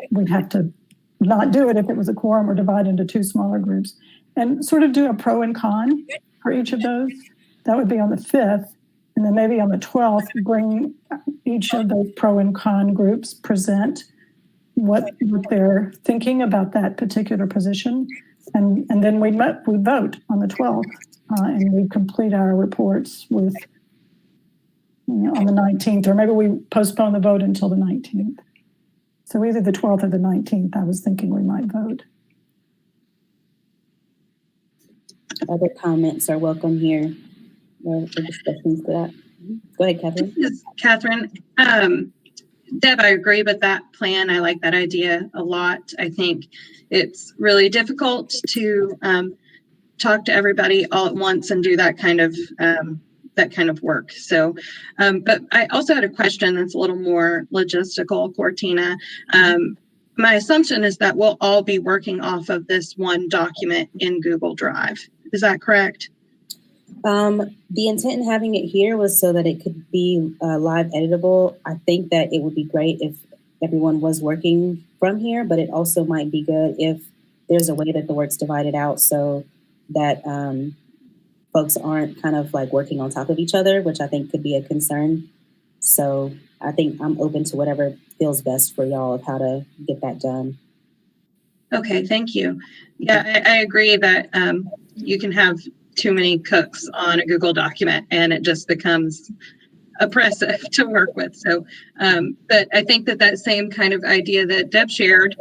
[SPEAKER 7] we'd have to not do it if it was a quorum, or divide into two smaller groups and sort of do a pro and con for each of those. That would be on the 5th. And then maybe on the 12th, bring each of those pro and con groups, present what they're thinking about that particular position. And then we vote on the 12th, and we complete our reports with, on the 19th, or maybe we postpone the vote until the 19th. So either the 12th or the 19th, I was thinking we might vote.
[SPEAKER 6] Other comments are welcome here. Or discussions to that. Go ahead, Catherine.
[SPEAKER 10] This is Catherine. Deb, I agree with that plan. I like that idea a lot. I think it's really difficult to talk to everybody all at once and do that kind of work. So, but I also had a question that's a little more logistical, Cortina. My assumption is that we'll all be working off of this one document in Google Drive. Is that correct?
[SPEAKER 6] The intent in having it here was so that it could be live editable. I think that it would be great if everyone was working from here, but it also might be good if there's a way that the work's divided out so that folks aren't kind of like working on top of each other, which I think could be a concern. So I think I'm open to whatever feels best for y'all of how to get that done.
[SPEAKER 10] Okay, thank you. Yeah, I agree that you can have too many cooks on a Google document and it just becomes oppressive to work with. So, but I think that same kind of idea that Deb shared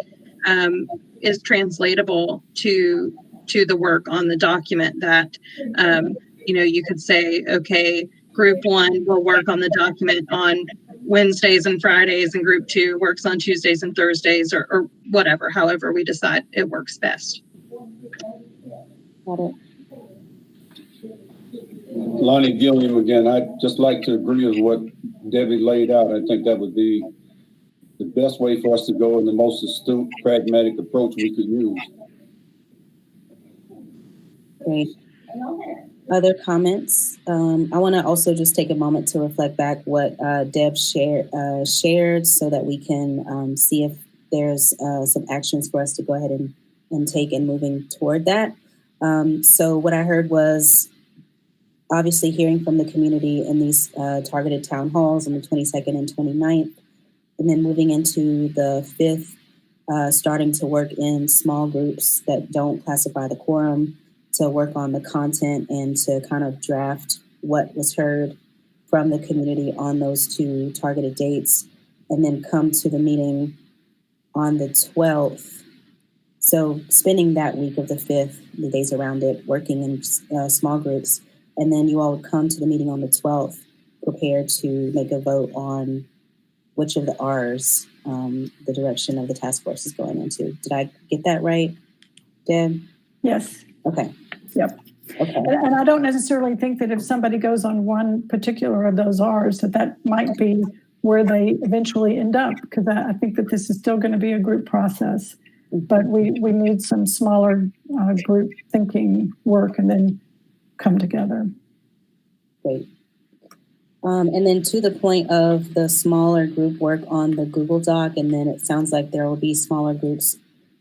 [SPEAKER 10] is translatable to the work on the document, that, you could say, okay, group 1 will work on the document on Wednesdays and Fridays, and group 2 works on Tuesdays and Thursdays, or whatever, however we decide it works best.
[SPEAKER 6] Got it.
[SPEAKER 8] Lonnie Gilliam again. I'd just like to agree with what Debbie laid out. I think that would be the best way for us to go and the most astute, pragmatic approach we could use.
[SPEAKER 6] Great. Other comments? I want to also just take a moment to reflect back what Deb shared so that we can see if there's some actions for us to go ahead and take in moving toward that. So what I heard was obviously hearing from the community in these targeted town halls on the 22nd and 29th, and then moving into the 5th, starting to work in small groups that don't classify the quorum, to work on the content and to kind of draft what was heard from the community on those two targeted dates, and then come to the meeting on the 12th. So spending that week of the 5th, the days around it, working in small groups, and then you all would come to the meeting on the 12th, prepared to make a vote on which of the R's the direction of the task force is going into. Did I get that right, Deb?
[SPEAKER 7] Yes.
[SPEAKER 6] Okay.
[SPEAKER 7] Yep.
[SPEAKER 6] Okay.
[SPEAKER 7] And I don't necessarily think that if somebody goes on one particular of those R's, that might be where they eventually end up, because I think that this is still going to be a group process. But we need some smaller group thinking work and then come together.
[SPEAKER 6] Great. And then to the point of the smaller group work on the Google Doc, and then it sounds like there will be smaller groups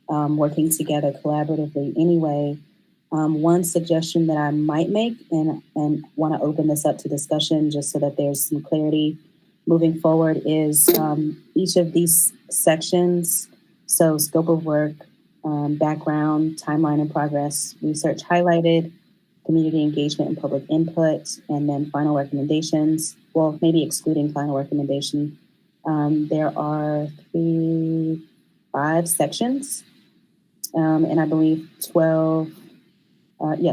[SPEAKER 6] working together collaboratively anyway. One suggestion that I might make, and want to open this up to discussion just so that there's some clarity moving forward, is each of these sections, so scope of work, background, timeline and progress, research highlighted, community engagement and public input, and then final recommendations. Well, maybe excluding final recommendation. There are 5 sections, and I believe 12,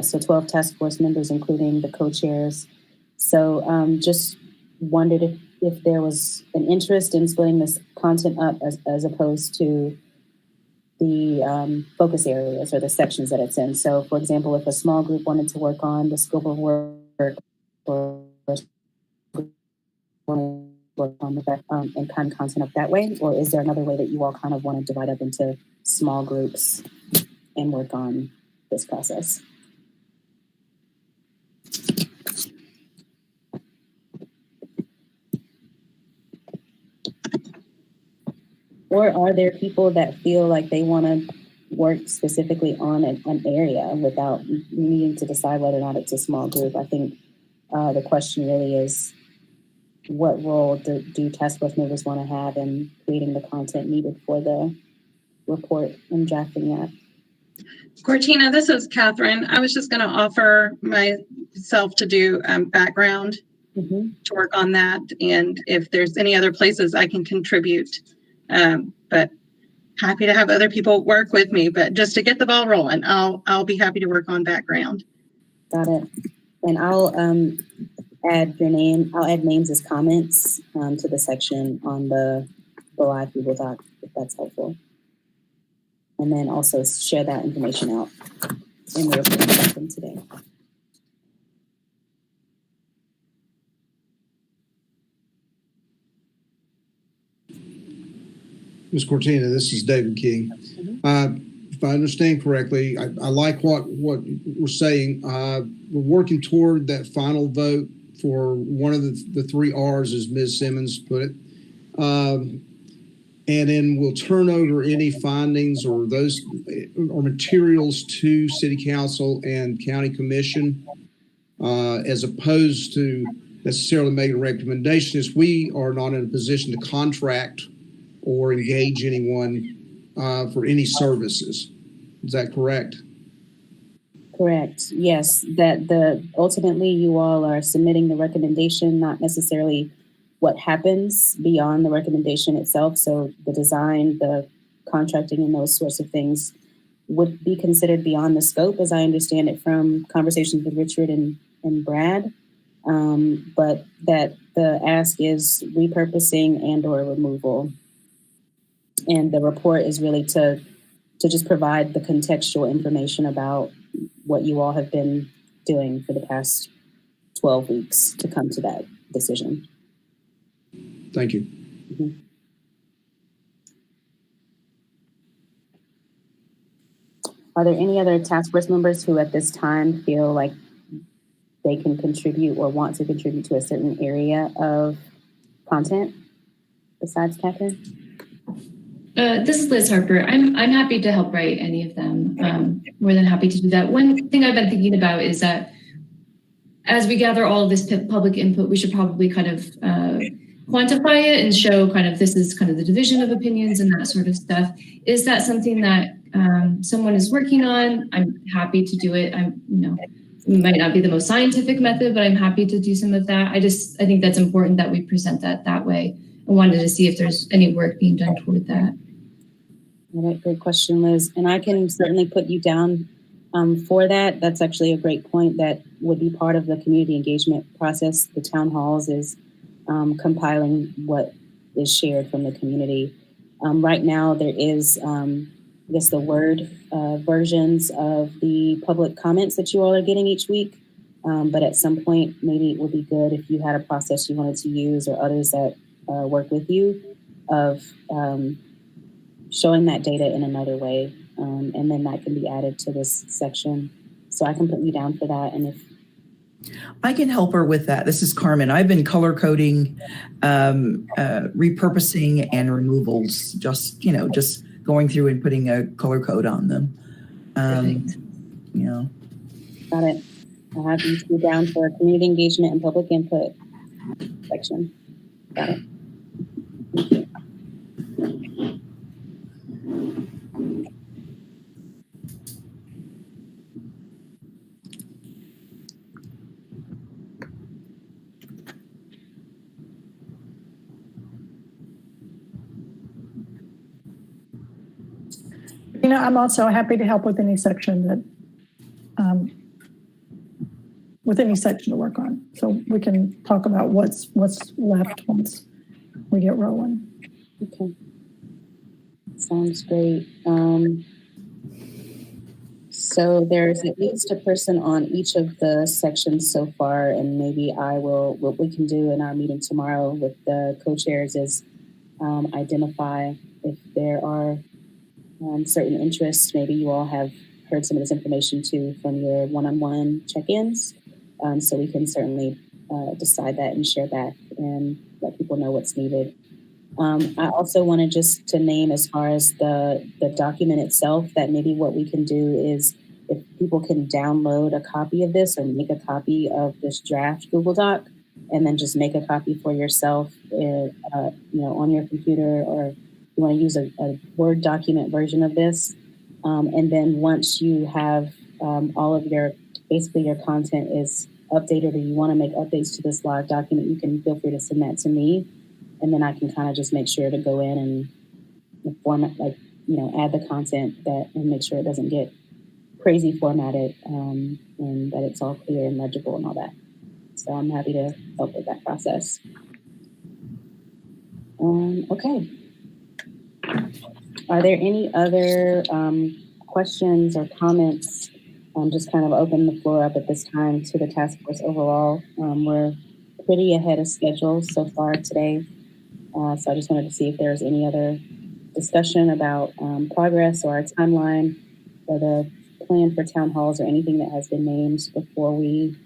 [SPEAKER 6] so 12 task force members, including the co-chairs. So just wondered if there was an interest in splitting this content up as opposed to the focus areas or the sections that it's in. So, for example, if a small group wanted to work on the scope of work or work on the and kind of content up that way, or is there another way that you all kind of want to divide up into small groups and work on this process? Or are there people that feel like they want to work specifically on an area without needing to decide whether or not it's a small group? I think the question really is, what role do task force members want to have in creating the content needed for the report and drafting that?
[SPEAKER 10] Cortina, this is Catherine. I was just going to offer myself to do background to work on that, and if there's any other places I can contribute. But happy to have other people work with me, but just to get the ball rolling, I'll be happy to work on background.
[SPEAKER 6] Got it. And I'll add your name. I'll add names as comments to the section on the live Google Doc, if that's helpful. And then also share that information out in the report from today.
[SPEAKER 9] Ms. Cortina, this is David King. If I understand correctly, I like what we're saying. We're working toward that final vote for one of the 3 R's, as Ms. Simmons put it. And then we'll turn over any findings or materials to City Council and County Commission, as opposed to necessarily making a recommendation, as we are not in a position to contract or engage anyone for any services. Is that correct?
[SPEAKER 6] Correct. Yes, that ultimately you all are submitting the recommendation, not necessarily what happens beyond the recommendation itself. So the design, the contracting, and those sorts of things would be considered beyond the scope, as I understand it from conversations with Richard and Brad. But that the ask is repurposing and or removal. And the report is really to just provide the contextual information about what you all have been doing for the past 12 weeks to come to that decision.
[SPEAKER 9] Thank you.
[SPEAKER 6] Are there any other task force members who at this time feel like they can contribute or want to contribute to a certain area of content besides Catherine?
[SPEAKER 13] This is Liz Harper. I'm happy to help write any of them. More than happy to do that. One thing I've been thinking about is that as we gather all of this public input, we should probably kind of quantify it and show kind of this is kind of the division of opinions and that sort of stuff. Is that something that someone is working on? I'm happy to do it. I'm might not be the most scientific method, but I'm happy to do some of that. I think that's important that we present that way. I wanted to see if there's any work being done toward that.
[SPEAKER 6] All right, great question, Liz. And I can certainly put you down for that. That's actually a great point. That would be part of the community engagement process. The town halls is compiling what is shared from the community. Right now, there is, I guess, the Word versions of the public comments that you all are getting each week. But at some point, maybe it would be good if you had a process you wanted to use or others that work with you of showing that data in another way. And then that can be added to this section. So I can put you down for that. And if
[SPEAKER 1] I can help her with that. This is Carmen. I've been color coding, repurposing and removals, just going through and putting a color code on them.
[SPEAKER 6] Got it. I'll have you two down for community engagement and public input section. Got it. Thank you.
[SPEAKER 7] I'm also happy to help with any section that, with any section to work on. So we can talk about what's left once we get rolling.
[SPEAKER 6] Okay. Sounds great. So there's at least a person on each of the sections so far, and maybe what we can do in our meeting tomorrow with the co-chairs is identify if there are certain interests. Maybe you all have heard some of this information too from your one-on-one check-ins. So we can certainly decide that and share back and let people know what's needed. I also wanted just to name, as far as the document itself, that maybe what we can do is if people can download a copy of this or make a copy of this draft Google Doc, and then just make a copy for yourself, on your computer, or you want to use a Word document version of this. And then once you have all of your content is updated, or you want to make updates to this live document, you can feel free to send that to me. And then I can kind of just make sure to go in and format, add the content and make sure it doesn't get crazy formatted, and that it's all clear and legible and all that. So I'm happy to help with that process. Okay. Are there any other questions or comments? Just kind of open the floor up at this time to the task force overall. We're pretty ahead of schedule so far today. So I just wanted to see if there's any other discussion about progress or our timeline or the plan for town halls or anything that has been named before we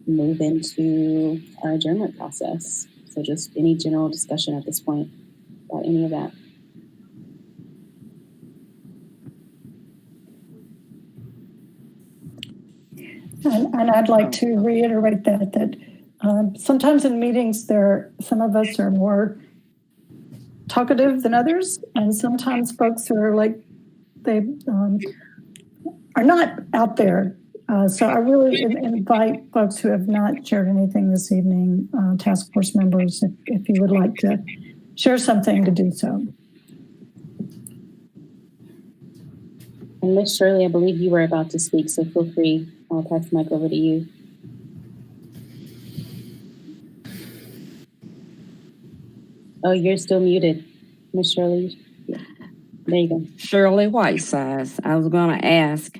[SPEAKER 6] move into our adjournment process. So just any general discussion at this point about any of that.
[SPEAKER 7] And I'd like to reiterate that sometimes in meetings, some of us are more talkative than others, and sometimes folks are they are not out there. So I really invite folks who have not shared anything this evening, task force members, if you would like to share something, to do so.
[SPEAKER 6] And Ms. Shirley, I believe you were about to speak, so feel free. I'll pass the mic over to you. Oh, you're still muted, Ms. Shirley. Yeah. There you go.
[SPEAKER 3] Shirley Whitesides. I was going to ask,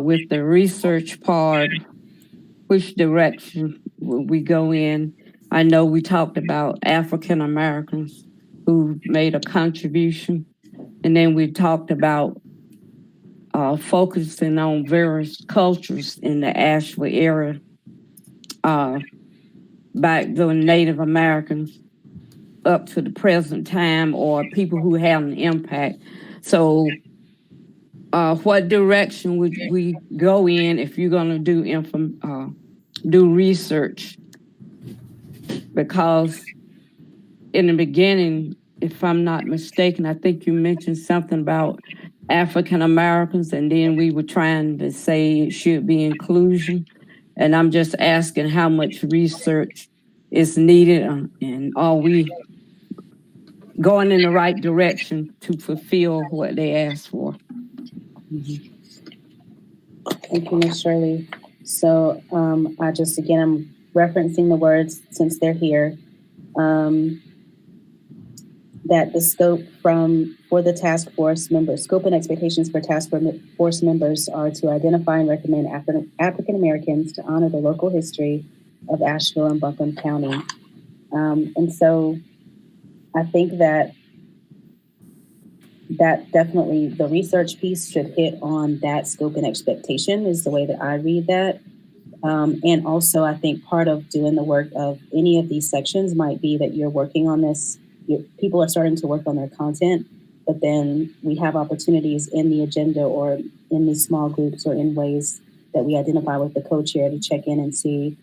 [SPEAKER 3] with the research part, which direction will we go in? I know we talked about African Americans who made a contribution, and then we talked about focusing on various cultures in the Asheville area, back the Native Americans up to the present time, or people who have an impact. So what direction would we go in if you're going to do research? Because in the beginning, if I'm not mistaken, I think you mentioned something about African Americans, and then we were trying to say it should be inclusion. And I'm just asking how much research is needed, and are we going in the right direction to fulfill what they asked for?
[SPEAKER 6] Thank you, Ms. Shirley. So I just, again, I'm referencing the words since they're here, that the scope for the task force members, scope and expectations for task force members are to identify and recommend African Americans to honor the local history of Asheville and Buncombe County. And so I think that definitely the research piece should hit on that scope and expectation is the way that I read that. And also I think part of doing the work of any of these sections might be that you're working on this, people are starting to work on their content, but then we have opportunities in the agenda or in these small groups or in ways that we identify with the co-chair to check in and see,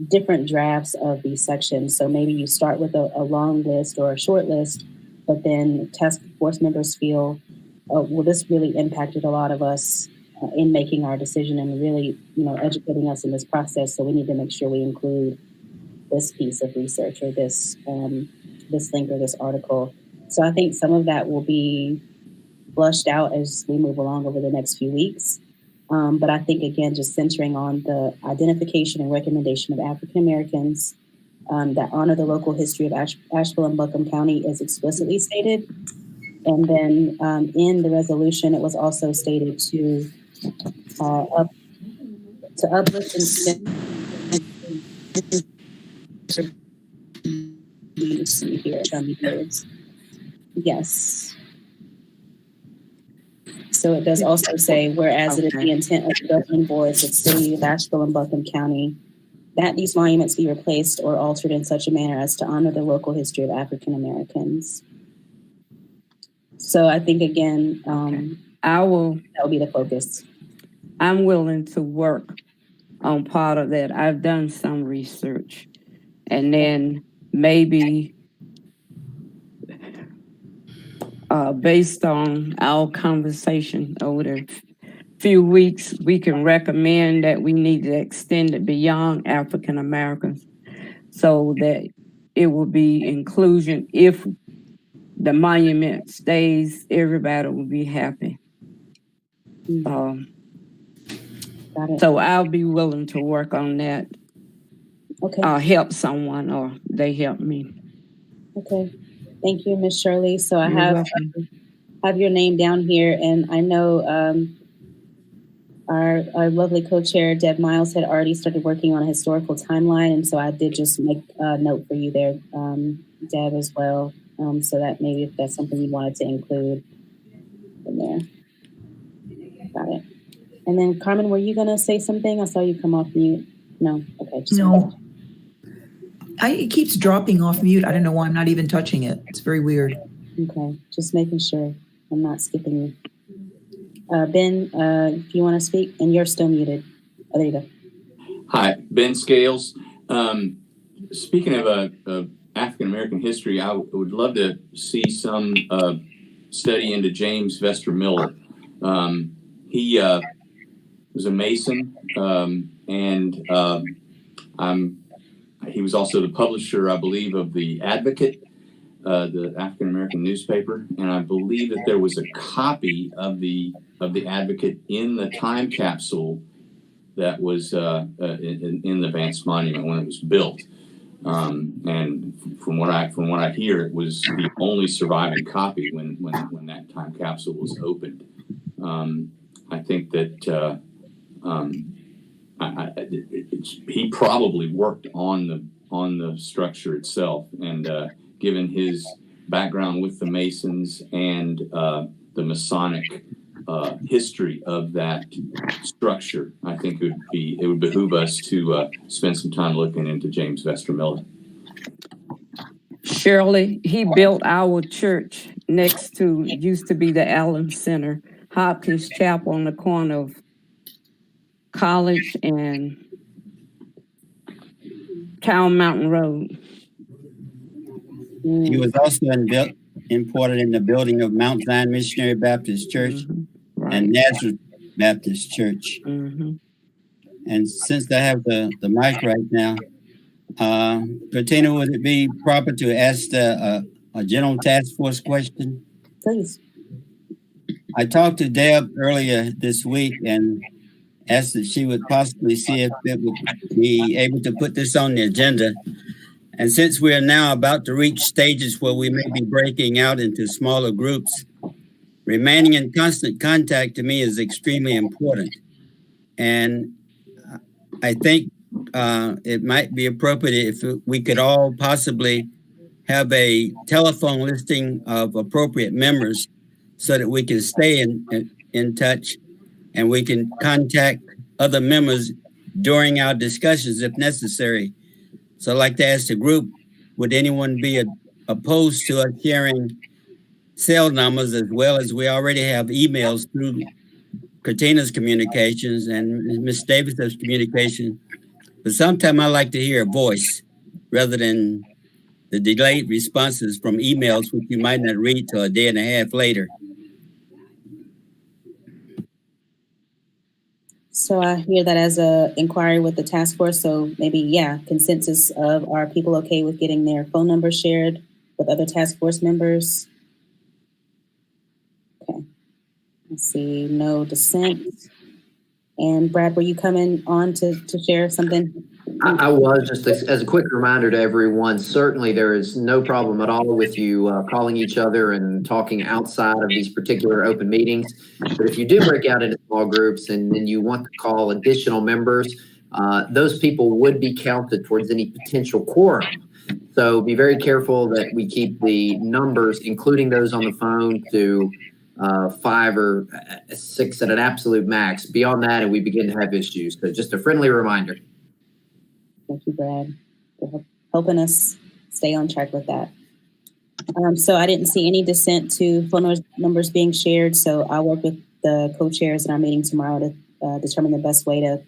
[SPEAKER 6] different drafts of these sections. So maybe you start with a long list or a short list, but then task force members feel, well, this really impacted a lot of us in making our decision and really, educating us in this process. So we need to make sure we include this piece of research or this link or this article. So I think some of that will be flushed out as we move along over the next few weeks. But I think, again, just centering on the identification and recommendation of African Americans that honor the local history of Asheville and Buncombe County is explicitly stated. And then in the resolution, it was also stated to uplift and yes. So it does also say, whereas it is the intent of the governing boards of the city of Asheville and Buncombe County that these monuments be replaced or altered in such a manner as to honor the local history of African Americans. So I think, again, that will be the focus.
[SPEAKER 3] I'm willing to work on part of that. I've done some research, and then maybe based on our conversation over the few weeks, we can recommend that we need to extend it beyond African Americans so that it will be inclusion. If the monument stays, everybody will be happy. So I'll be willing to work on that.
[SPEAKER 6] Okay.
[SPEAKER 3] Help someone, or they help me.
[SPEAKER 6] Okay. Thank you, Ms. Shirley. So I have your name down here, and I know our lovely co-chair, Deb Miles, had already started working on a historical timeline, and so I did just make a note for you there, Deb, as well, so that maybe if that's something you wanted to include in there. Got it. And then, Carmen, were you going to say something? I saw you come off mute. No? Okay.
[SPEAKER 1] No. It keeps dropping off mute. I don't know why I'm not even touching it. It's very weird.
[SPEAKER 6] Okay. Just making sure I'm not skipping you. Ben, if you want to speak, and you're still muted. Oh, there you go.
[SPEAKER 4] Hi, Ben Scales. Speaking of African-American history, I would love to see some study into James Vester Miller. He was a Mason, and he was also the publisher, I believe, of the Advocate, the African-American newspaper, and I believe that there was a copy of the Advocate in the time capsule that was in the Vance Monument when it was built. And from what I hear, it was the only surviving copy when that time capsule was opened. I think that he probably worked on the structure itself, and given his background with the Masons and the Masonic history of that structure, I think it would behoove us to spend some time looking into James Vester Miller.
[SPEAKER 3] Shirley, he built our church next to, used to be the Allen Center, Hopkins Chapel on the corner of College and Town Mountain Road.
[SPEAKER 5] He was also important in the building of Mount Zion Missionary Baptist Church
[SPEAKER 3] Right.
[SPEAKER 5] and Nazareth Baptist Church.
[SPEAKER 3] Mhm.
[SPEAKER 5] And since I have the mic right now, Bettina, would it be proper to ask a general task force question?
[SPEAKER 6] Please.
[SPEAKER 5] I talked to Deb earlier this week and asked that she would possibly see if it would be able to put this on the agenda. And since we are now about to reach stages where we may be breaking out into smaller groups, remaining in constant contact to me is extremely important. And I think it might be appropriate if we could all possibly have a telephone listing of appropriate members so that we can stay in touch and we can contact other members during our discussions if necessary. So I'd like to ask the group, would anyone be opposed to us sharing cell numbers as well as we already have emails through Katina's communications and Ms. Davis's communication? But sometimes I like to hear a voice rather than the delayed responses from emails, which you might not read till a day and a half later.
[SPEAKER 6] So I hear that as a inquiry with the task force. So maybe, yeah, consensus of, are people okay with getting their phone numbers shared with other task force members? Okay. Let's see, no dissent. And Brad, were you coming on to share something?
[SPEAKER 14] I was, just as a quick reminder to everyone, certainly there is no problem at all with you calling each other and talking outside of these particular open meetings. But if you do break out into small groups and then you want to call additional members, those people would be counted towards any potential quorum. So be very careful that we keep the numbers, including those on the phone, to 5 or 6 at an absolute max. Beyond that, and we begin to have issues. So just a friendly reminder.
[SPEAKER 6] Thank you, Brad, for helping us stay on track with that. So I didn't see any dissent to phone numbers being shared. So I'll work with the co-chairs in our meeting tomorrow to determine the best way to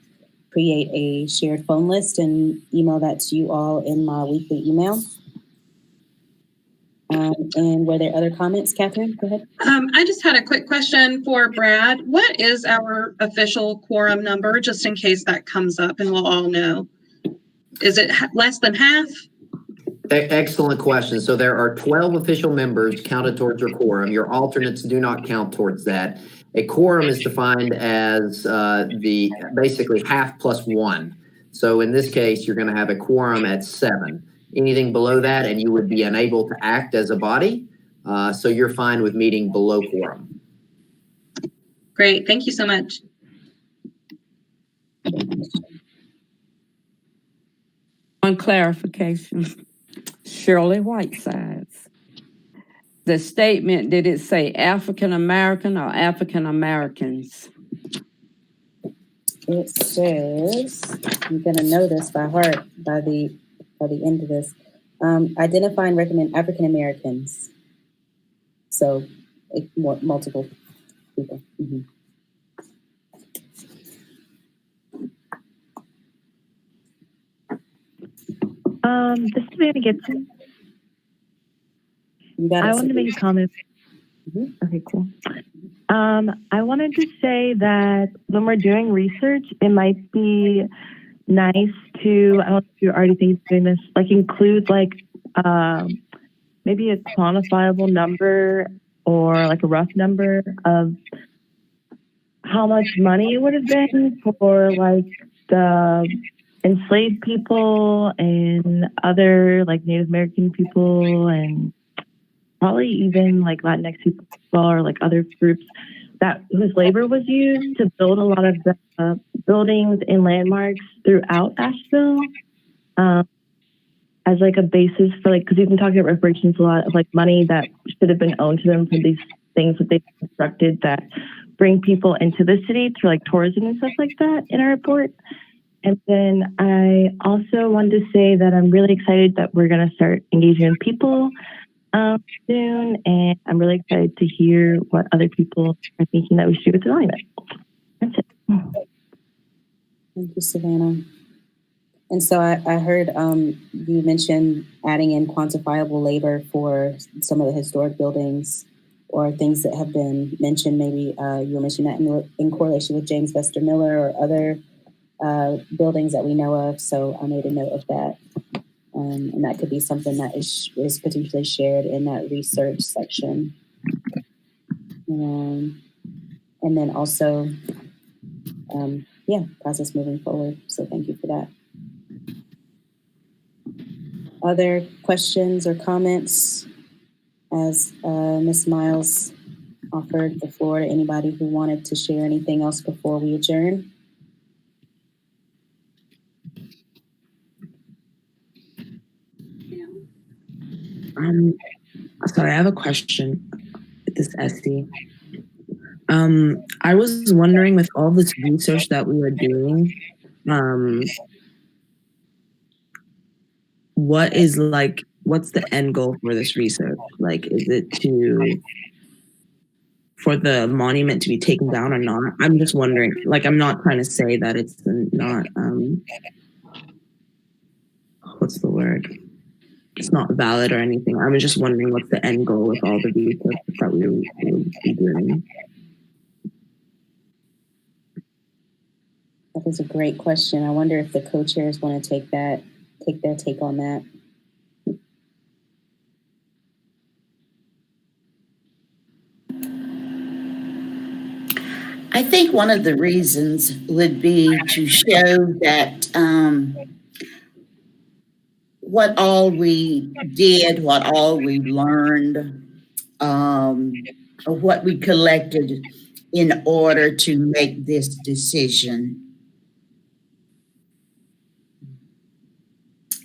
[SPEAKER 6] create a shared phone list and email that to you all in my weekly email. And were there other comments, Catherine? Go ahead.
[SPEAKER 10] I just had a quick question for Brad. What is our official quorum number, just in case that comes up and we'll all know? Is it less than half?
[SPEAKER 14] Excellent question. So there are 12 official members counted towards your quorum. Your alternates do not count towards that. A quorum is defined as the basically half plus 1. So in this case, you're going to have a quorum at 7. Anything below that, and you would be unable to act as a body. So you're fine with meeting below quorum.
[SPEAKER 10] Great. Thank you so much.
[SPEAKER 3] On clarification, Shirley Whitesides. The statement, did it say African American or African Americans?
[SPEAKER 6] It says, I'm going to know this by heart by the end of this. Identify and recommend African Americans. So multiple people. Mm-hmm.
[SPEAKER 15] This is Savannah Gibson.
[SPEAKER 6] I
[SPEAKER 15] wanted to make a comment. Mm-hmm. Okay, cool. I wanted to say that when we're doing research, it might be nice to, I don't know if you're already thinking of doing this, like include like maybe a quantifiable number or like a rough number of how much money it would have been for like the enslaved people and other like Native American people and probably even like Latinx people as well, or like other groups that whose labor was used to build a lot of the buildings and landmarks throughout Asheville as like a basis for like, because we've been talking about reparations a lot of like money that should have been owed to them for these things that they constructed that bring people into the city through like tourism and stuff like that in our report. And then I also wanted to say that I'm really excited that we're going to start engaging with people soon. And I'm really excited to hear what other people are thinking that we should do with the monument. That's it.
[SPEAKER 6] Thank you, Savannah. And so I heard you mention adding in quantifiable labor for some of the historic buildings or things that have been mentioned. Maybe you were mentioning that in correlation with James Vester Miller or other buildings that we know of. So I made a note of that. And that could be something that is potentially shared in that research section. And then also, process moving forward. So thank you for that. Other questions or comments as Ms. Miles offered the floor to anybody who wanted to share anything else before we adjourn?
[SPEAKER 16] Sorry, I have a question. This is Esty. I was wondering with all this research that we were doing, what's the end goal for this research? Like, is it for the monument to be taken down or not? I'm just wondering, like, I'm not trying to say that it's not, what's the word? It's not valid or anything. I was just wondering what's the end goal with all the research that we will be doing.
[SPEAKER 6] That is a great question. I wonder if the co-chairs want to take their take on that.
[SPEAKER 2] I think one of the reasons would be to show that what all we did, what all we learned, or what we collected in order to make this decision.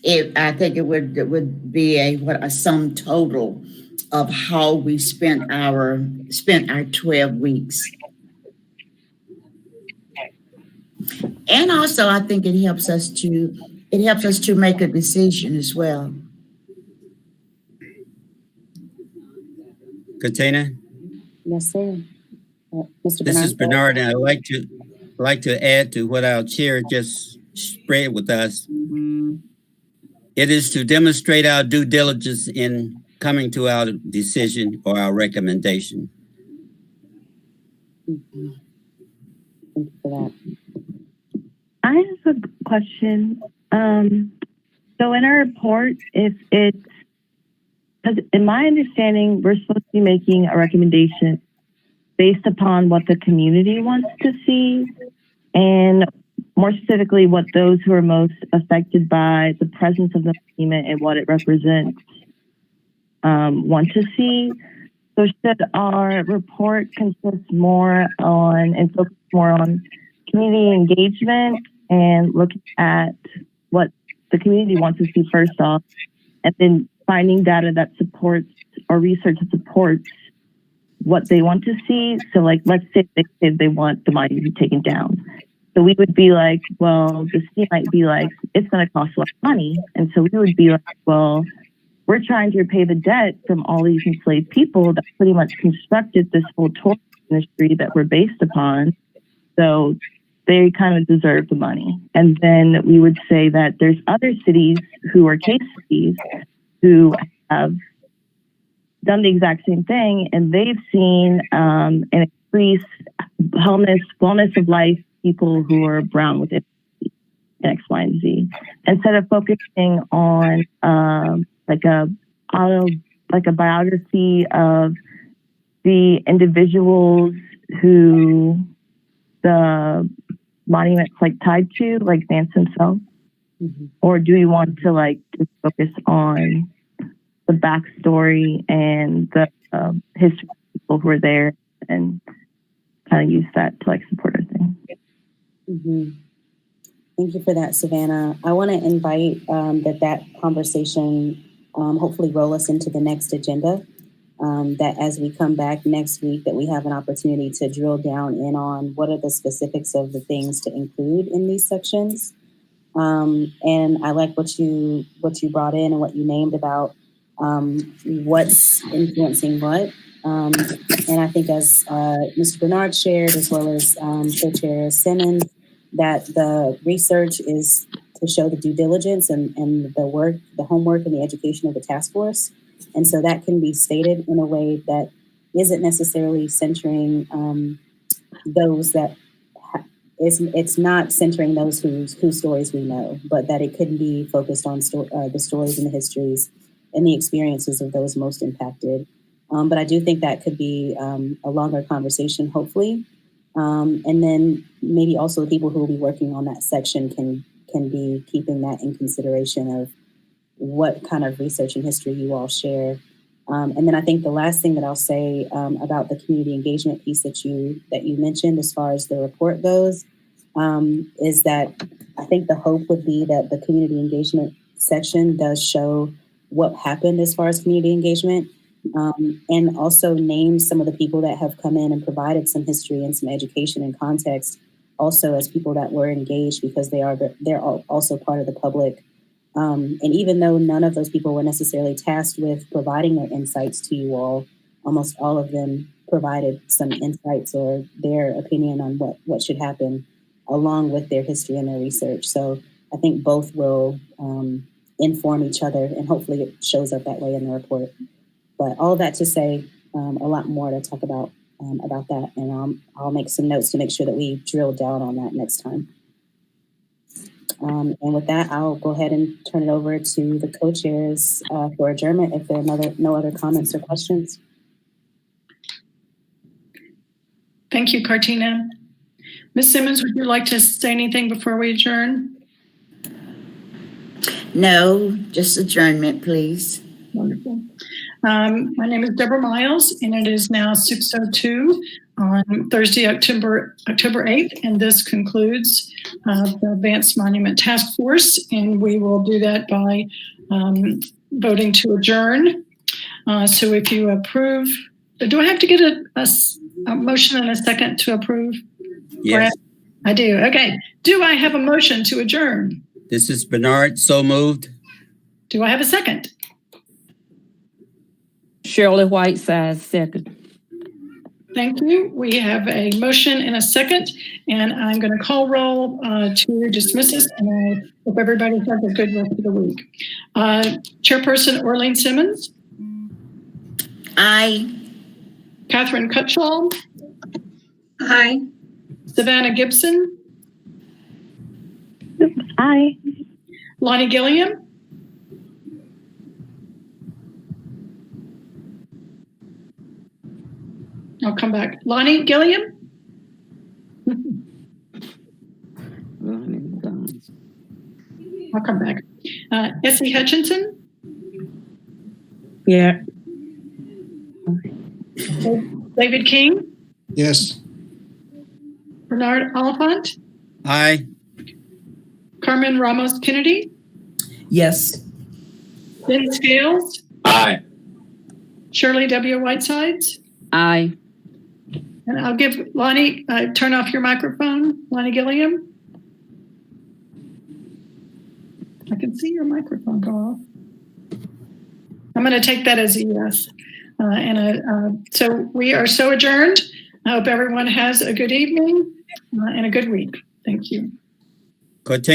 [SPEAKER 2] I think it would be a sum total of how we spent our 12 weeks. And also, I think it helps us to make a decision as well.
[SPEAKER 5] Katina?
[SPEAKER 6] Yes, sir. Mr.
[SPEAKER 5] This is
[SPEAKER 6] Bernard,
[SPEAKER 5] and I'd like to add to what our chair just spread with us. It is to demonstrate our due diligence in coming to our decision or our recommendation.
[SPEAKER 6] Thank you for that.
[SPEAKER 15] I have a question. So in our report, because in my understanding, we're supposed to be making a recommendation based upon what the community wants to see, and more specifically, what those who are most affected by the presence of the monument and what it represents want to see. So should our report consist more on and focus more on community engagement and looking at what the community wants to see first off, and then finding data that supports or research that supports what they want to see? So like, let's say they want the monument to be taken down. So we would be like, well, the city might be like, it's going to cost a lot of money. And so we would be like, well, we're trying to repay the debt from all these enslaved people that pretty much constructed this whole tourism industry that we're based upon. So they kind of deserve the money. And then we would say that there's other cities who are case cities who have done the exact same thing, and they've seen an increased wellness of life, people who are brown with X, Y, and Z. Instead of focusing on like a biography of the individuals who the monument's like tied to, like Vance himself? Mm-hmm. Or do we want to like just focus on the backstory and the history of people who are there and kind of use that to like support our thing?
[SPEAKER 6] Mm-hmm. Thank you for that, Savannah. I want to invite that conversation hopefully roll us into the next agenda. That as we come back next week, that we have an opportunity to drill down in on what are the specifics of the things to include in these sections. And I like what you brought in and what you named about what's influencing what. And I think as Mr. Bernard shared, as well as Co-Chair Simmons, that the research is to show the due diligence and the work, the homework and the education of the task force. And so that can be stated in a way that isn't necessarily centering those that it's not centering those whose stories we know, but that it could be focused on the stories and the histories and the experiences of those most impacted. But I do think that could be a longer conversation, hopefully. And then maybe also the people who will be working on that section can be keeping that in consideration of what kind of research and history you all share. And then I think the last thing that I'll say about the community engagement piece that you mentioned as far as the report goes is that I think the hope would be that the community engagement section does show what happened as far as community engagement and also name some of the people that have come in and provided some history and some education and context also as people that were engaged because they're also part of the public. And even though none of those people were necessarily tasked with providing their insights to you all, almost all of them provided some insights or their opinion on what should happen along with their history and their research. So I think both will inform each other and hopefully it shows up that way in the report. But all of that to say a lot more to talk about that. And I'll make some notes to make sure that we drill down on that next time. And with that, I'll go ahead and turn it over to the co-chairs for adjournment if there are no other comments or questions.
[SPEAKER 7] Thank you, Cartina. Ms. Simmons, would you like to say anything before we adjourn?
[SPEAKER 2] No, just adjournment, please.
[SPEAKER 7] Wonderful. My name is Deborah Miles, and it is now 6:02 on Thursday, October 8th, and this concludes the Vance Monument Task Force, and we will do that by voting to adjourn. So if you approve, do I have to get a motion and a second to approve?
[SPEAKER 5] Yes.
[SPEAKER 7] I do. Okay. Do I have a motion to adjourn?
[SPEAKER 5] This is Bernard. So moved.
[SPEAKER 7] Do I have a second?
[SPEAKER 3] Shirley Whiteside, second.
[SPEAKER 7] Thank you. We have a motion and a second, and I'm going to call roll to dismiss us, and I hope everybody has a good rest of the week. Chairperson Orlene Simmons.
[SPEAKER 2] Aye.
[SPEAKER 7] Catherine Cutshall.
[SPEAKER 10] Aye.
[SPEAKER 7] Savannah Gibson.
[SPEAKER 15] Aye.
[SPEAKER 7] Lonnie Gilliam. I'll come back. Lonnie Gilliam. I'll come back. Essie Hutchinson.
[SPEAKER 16] Yeah.
[SPEAKER 7] David King.
[SPEAKER 9] Yes.
[SPEAKER 7] Bernard Oliphant.
[SPEAKER 5] Aye.
[SPEAKER 7] Carmen Ramos Kennedy.
[SPEAKER 1] Yes.
[SPEAKER 7] Ben Scales.
[SPEAKER 4] Aye.
[SPEAKER 7] Shirley W. Whitesides.
[SPEAKER 3] Aye.
[SPEAKER 7] And I'll give Lonnie, turn off your microphone, Lonnie Gilliam. I can see your microphone go off. I'm going to take that as a yes. So we are so adjourned. I hope everyone has a good evening and a good week. Thank you.
[SPEAKER 5] Continue.